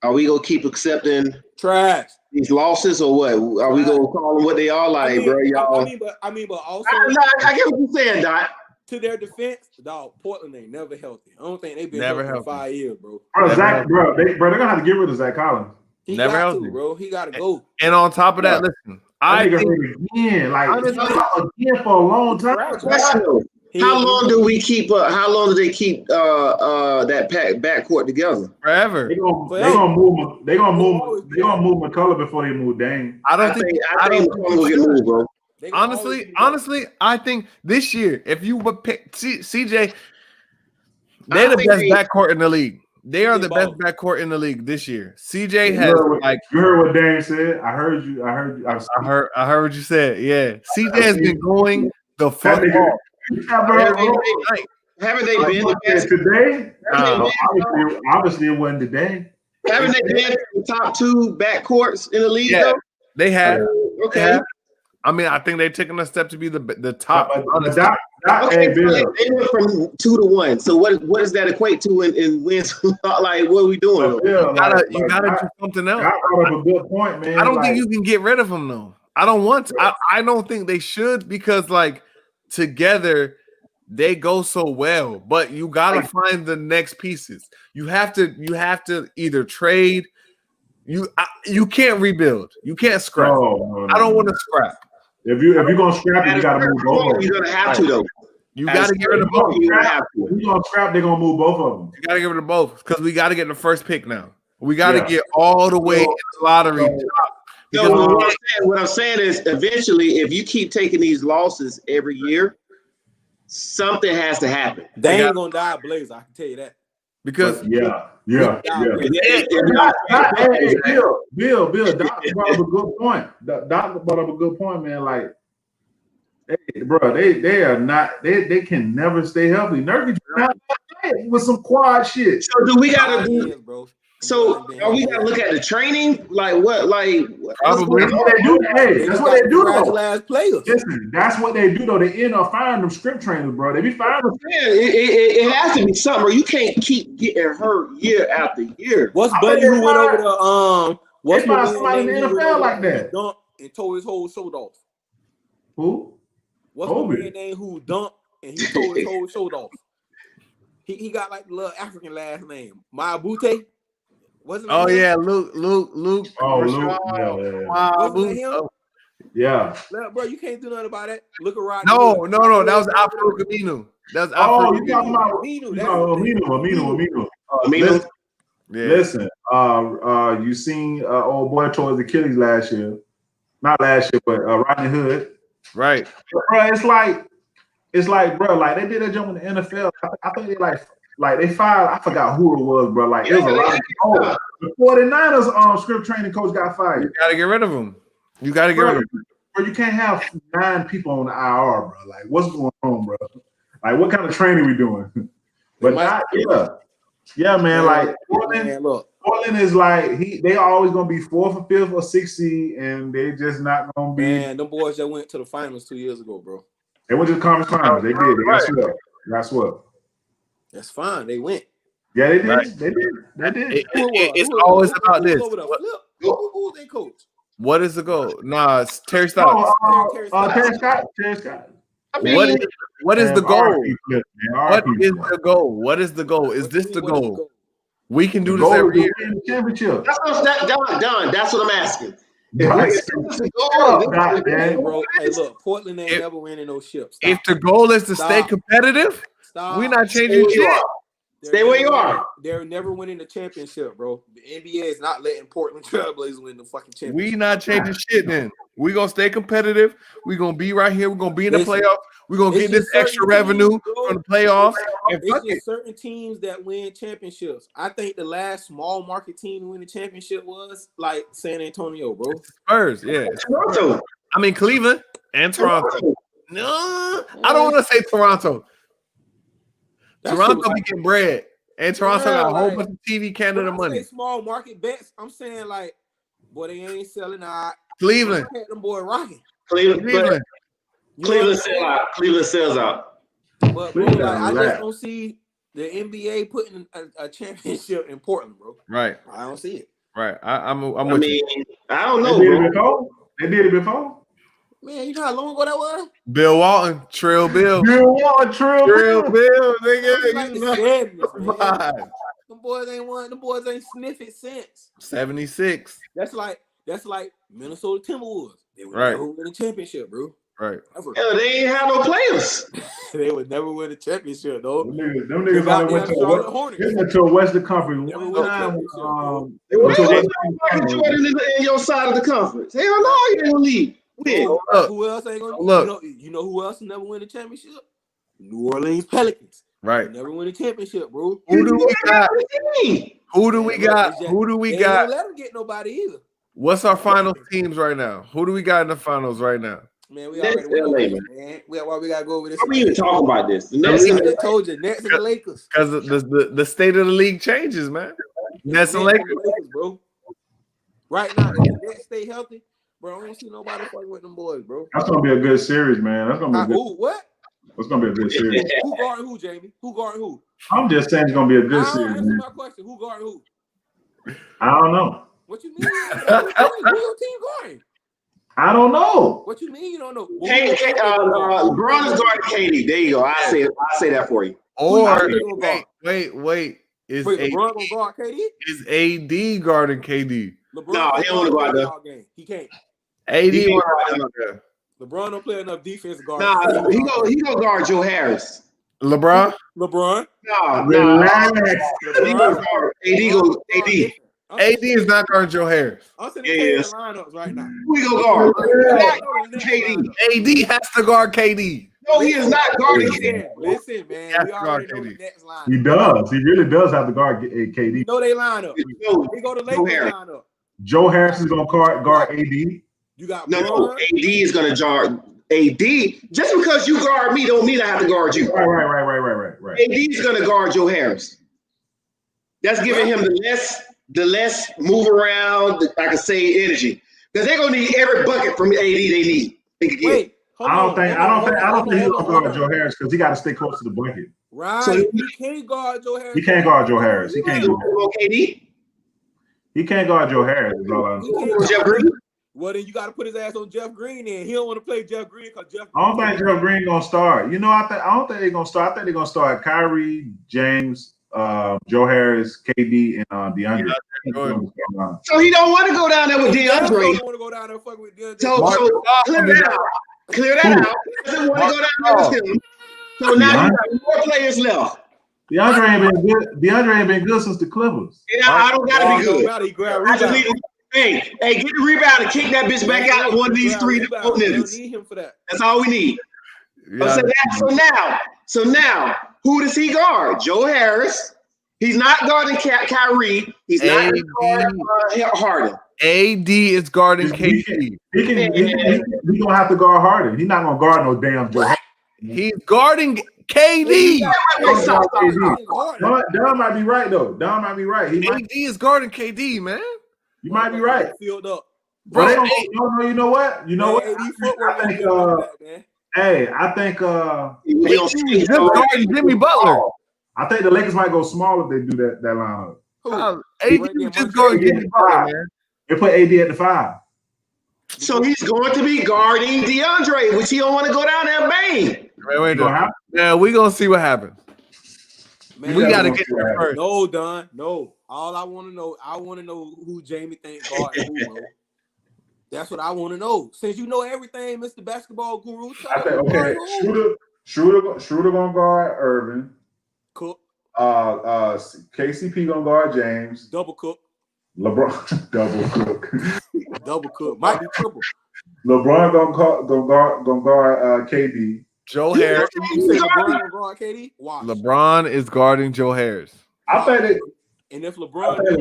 are we gonna keep accepting trash these losses or what? Are we gonna call them what they are? Like, bro, y'all. I mean, but also I get what you're saying, Doc. To their defense, dog, Portland ain't never healthy. I don't think they've been never healthy in 5 years, bro. Zach, they're gonna have to get rid of Zach Collins. He never got healthy, to, bro. He got to go. And on top of that, listen, I think again, again for a long time. How long do we keep? How long do they keep that backcourt together? Forever. They're gonna move. They're gonna move McCullough before they move Dame. I don't think McCullough will get moved, bro. Honestly, I think this year, if you would pick CJ, they're the best backcourt in the league. They are the best backcourt in the league this year. CJ has you heard what Dame said. I heard you. I heard what you said. Yeah, CJ has been going the fuck off. Haven't they been the best today? Obviously, it wasn't today. Haven't they been the top 2 backcourts in the league? Yeah, though? They have. Okay. They have. I mean, I think they're taking a step to be the top. They went from 2 to 1. So what does that equate to in wins? Like, what are we doing? You gotta do something else. That was a good point, man. I don't think you can get rid of them though. I don't want to. I don't think they should because together they go so well. But you gotta find the next pieces. You have to either trade. You can't rebuild. You can't scrap. No. I don't want to scrap. If you're gonna scrap it, you gotta move both of them. You're gonna have to though. You gotta get rid of both. If you're gonna scrap, they're gonna move both of them. You gotta get rid of both because we gotta get the first pick now. We gotta get all the way in the lottery. What I'm saying is, eventually, if you keep taking these losses every year, something has to happen. They ain't gonna die a blazer. I can tell you that. Because Bill, Doc brought up a good point. Doc brought up a good point, man. Like, hey, bro, they are not. They can never stay healthy. Nurkic with some quad shit. So do we gotta do, bro? So are we gotta look at the training? Like what? Like probably that's what they do. Hey, that's what they do though. Last players. Listen, that's what they do though. They end up firing them script trainers, bro. They be firing them. Yeah, it has to be something, bro. You can't keep getting hurt year after year. What's Buddy who went over to what's somebody in the NFL like that? Dunked and tore his whole shoulder off. Who? What's the man name who dunked and he tore his whole shoulder off? He got like the little African last name. Maabute. Oh yeah, Luke. Oh, Luke. Yeah. Bro, you can't do nothing about it. Look at Rodney. No. That was Afro Camino. That was you talking about Aminu. Listen, you seen old boy tore his Achilles last year. Not last year, but Rodney Hood. Right. Bro, it's like, bro, like they did a jump in the NFL. I think they like they fired. I forgot who it was, bro. Like it was a lot of the 49ers script training coach got fired. You gotta get rid of him. You gotta get rid of him. Bro, you can't have 9 people on the IR, bro. Like, what's going on, bro? Like, what kind of training we doing? But yeah, man. Like Portland is like they always gonna be 4th or 5th or 6th seed, and they just not gonna be. Man, them boys that went to the finals 2 years ago, bro. They went to the conference finals. They did. That's what. That's fine. They went. Yeah, they did. Right. They did. It's always about this. Who was their coach? What is the goal? Nah, it's Terry Stotts. Terry Scott. I mean, What is the goal? What is flip. the goal? What is the goal? Is this the goal? We can do The this goal every is year. to win the championship. That's what's done. That's what I'm asking. Nice. Hey, bro. Hey, look, Portland ain't never winning no ships. Stop. If the goal is to stay competitive, we're not changing shit. Stay where you are. They're never winning the championship, bro. The NBA is not letting Portland Trailblazers win the fucking championship. We not changing shit then. We're going to stay competitive. We're going to be right here. We're going to be in the playoffs. We're going to get this extra revenue from the playoffs. And it's just certain teams that win championships. I think the last small market team to win the championship was like San Antonio, bro. Spurs, yeah. Toronto. I mean, Cleveland and Toronto. No, I don't want to say Toronto. Toronto be getting bread. And Toronto got a whole bunch of TV Canada money. Small market bets. I'm saying like, boy, they ain't selling out. Cleveland. Them boy rocking. Cleveland sells out. But bro, like, I just don't see the NBA putting a championship in Portland, bro. Right. I don't see it. Right. I'm I with mean, you. I don't know, They did it before. Man, you know how long ago that was? Bill Walton, Trill Bill. Bill, nigga. Like the 70s, man. Them boys ain't won. Them boys ain't sniffed it since 76. That's like Minnesota Timberwolves. They would Right. never win a championship, bro. Right. Hell, they ain't have no players. They would never win a championship, though. Them niggas only went to a Western Conference. Never win a championship. They went to a Western Conference. Jordan in your side of the conference. Hell no, you ain't gonna leave. Who else ain't gonna? You know who else will never win a championship? New Orleans Pelicans. Right. Never win a championship, bro. Who do we got? Who do we got? Don't let them get nobody either. What's our finals teams right now? Who do we got in the finals right now? Man, we already went over this, man. Why we gotta go over this? Why we even talking about this? I just told you, Nets and the Lakers. Because the state of the league changes, man. Nets and Lakers, bro. Right now, if the Nets stay healthy, bro, I don't see nobody fucking with them boys, bro. That's gonna be a good series, man. That's gonna be a good. What? It's gonna be a good series. Who guarding who, Jamie? Who guarding who? I'm just saying it's gonna be a good series. Answer my question. Who guarding who? I don't know. What you mean? Who your team guarding? I don't know. What you mean you don't know? LeBron is guarding KD. There you go. I say that for you. Or wait. Is LeBron gonna guard KD? Is AD guarding KD? LeBron no, he don't want to guard that. He can't. AD LeBron don't play enough defense to guard. Nah, he gonna guard Joe Harris. LeBron? No. Relax. AD. AD is not guarding Joe Harris. I'm sitting in lineups right now. We go guard KD. AD has to guard KD. No, he is not guarding KD. Listen, man. We already know the next lineup. He does. He really does have to guard KD. You know they line up. We go to Lakers lineup. Joe Harris is gonna guard AD. You got no. AD is gonna guard AD. Just because you guard me don't mean I have to guard you. Right. AD is gonna guard Joe Harris. That's giving him the less move around, I can say, energy. Because they're gonna need every bucket from AD they need. Wait, I don't think he's gonna guard Joe Harris because he got to stay close to the bucket. Right. So he can't guard Joe Harris. He can't guard Joe Harris. He can't guard KD. He can't guard Joe Harris. Is all I'm saying. Jeff Green. Well, then you got to put his ass on Jeff Green. Then he don't want to play Jeff Green because Jeff. I don't think Jeff Green gonna start. You know, I don't think they're gonna start. I think they're gonna start Kyrie, James, Joe Harris, KD, and DeAndre. So he don't want to go down there with DeAndre. He don't want to go down there fucking with DeAndre. So clear that out. Clear that out. He doesn't want to go down there with him. So now you got more players left. DeAndre ain't been good. DeAndre ain't been good since the Clippers. Yeah, I don't gotta be good. I just need to, hey, get the rebound and kick that bitch back out of one of these three minutes. Need him for that. That's all we need. Yeah. So now, who does he guard? Joe Harris. He's not guarding Kyrie. He's not guarding Harden. AD is guarding KD. He gonna have to guard Harden. He's not gonna guard no damn Joe. He's guarding KD. Don might be right though. Don might be right. AD is guarding KD, man. You might be right. Filled up. Bro, you know what? I think he's just guarding Jimmy Butler. I think the Lakers might go small if they do that lineup. AD just guarding Jimmy Butler, man. They put AD at the 5. So he's going to be guarding DeAndre, which he don't want to go down there and bang. Yeah, we gonna see what happens. Man, We gotta get there first. No, Don. No. All I want to know who Jamie think guard who, bro. That's what I want to know. Since you know everything, Mr. Basketball Guru. I think okay. Schroeder gonna guard Irvin. Cook. KCP gonna guard James. Double Cook. LeBron double Cook. Double Cook. Might be triple. LeBron gonna guard KD. Joe Harris. You say LeBron gonna guard KD? Watch. LeBron is guarding Joe Harris. I think it. And if LeBron, I think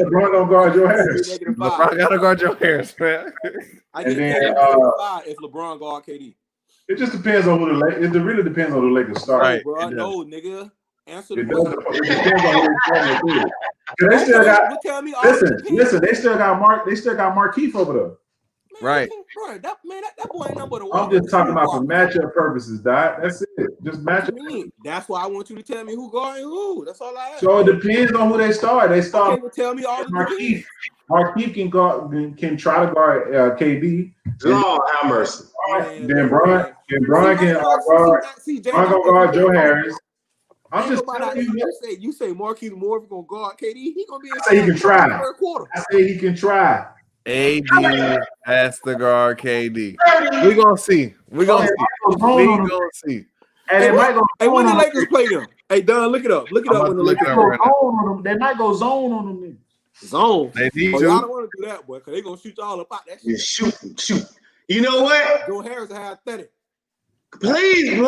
LeBron gonna guard Joe Harris. LeBron gotta guard Joe Harris, man. I get -5 if LeBron guard KD. It just depends on who the Lakers. It really depends on who the Lakers start. Right, bro. No, nigga. Answer the question. It depends on who they start. They still got They still got Markeith over there. Man, right. That boy ain't number one. I'm just talking about for matchup purposes, Doc. That's it. Just matchup. That's why I want you to tell me who guarding who. That's all I ask. So it depends on who they start. They start. Okay, well, tell me all the Markeith. Markeith can try to guard KD. Lord have mercy. Then Brian can guard Joe Harris. I'm just telling you say Markeith Moore gonna guard KD. He gonna be. I say he can try. I say he can try. AD has to guard KD. We gonna see. We gonna see. And when the Lakers play them? Hey, Don, look it up. Look it up when the Lakers go zone on them. They might go zone on them. Zone. They need to. Y'all don't want to do that, boy, because they gonna shoot y'all up out that shit. Shoot. You know what? Joe Harris have 30. Please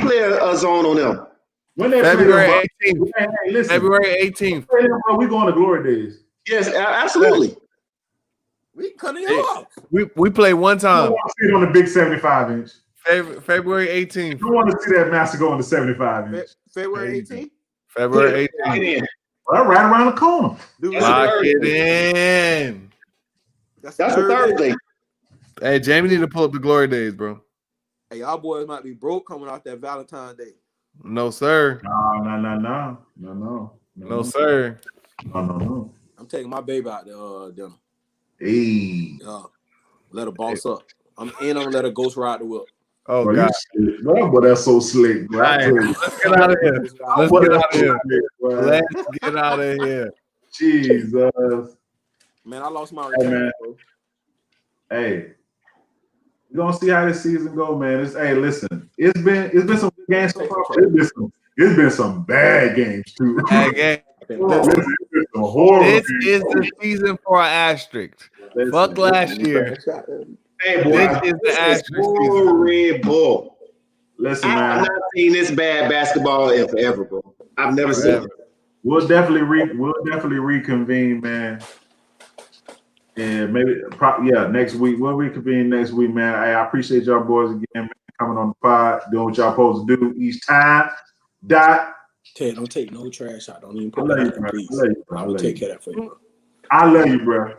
play a zone on them. When they February 18th. Hey, listen. February 18th. We going to Glory Days. Yes, absolutely. We can cut it off. We play one time. I want to see it on the big 75-inch. February 18th. You want to see that master go on the 75-inch. February 18th? February 18th. Well, right around the corner. Lock it in. That's the Thursday. Hey, Jamie need to pull up the Glory Days, bro. Hey, y'all boys might be broke coming off that Valentine's Day. No, sir. No, sir. No. I'm taking my baby out to dinner. Hey. Let her boss up. I'm gonna let her ghost ride the whip. Oh, bro, God. Boy, that's so slick. Bro. Right. Let's get out of here. Let's get out of here. Jesus. Man, I lost my return, bro. Hey. We're gonna see how this season go, man. Listen, it's been some good games so far. It's been some bad games too. Bad games. This is the season for an asterisk. Fuck last year. Hey, boy, this is the asterisk season. Red Bull. Listen, man. I've not seen this bad basketball in forever, bro. I've never seen it. We'll definitely reconvene, man. And maybe, next week. We'll reconvene next week, man. Hey, I appreciate y'all boys again, man, coming on the pod, doing what y'all supposed to do each time. Ted, don't take no trash out. Don't even put that in, please. I will take care of that for you, bro. I love you, bro.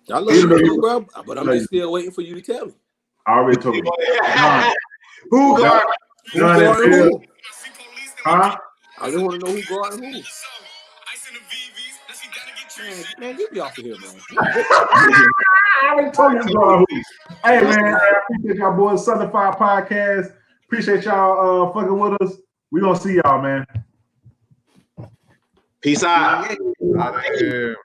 I love you, bro. But I'm just still waiting for you to tell me. I already told you. Who guard who? Huh? I just want to know who guarding who. Man, get me off of here, man. I already told you who. Hey, man, I appreciate y'all boys. Southern Fire Podcast. Appreciate y'all fucking with us. We gonna see y'all, man. Peace out. Out of here.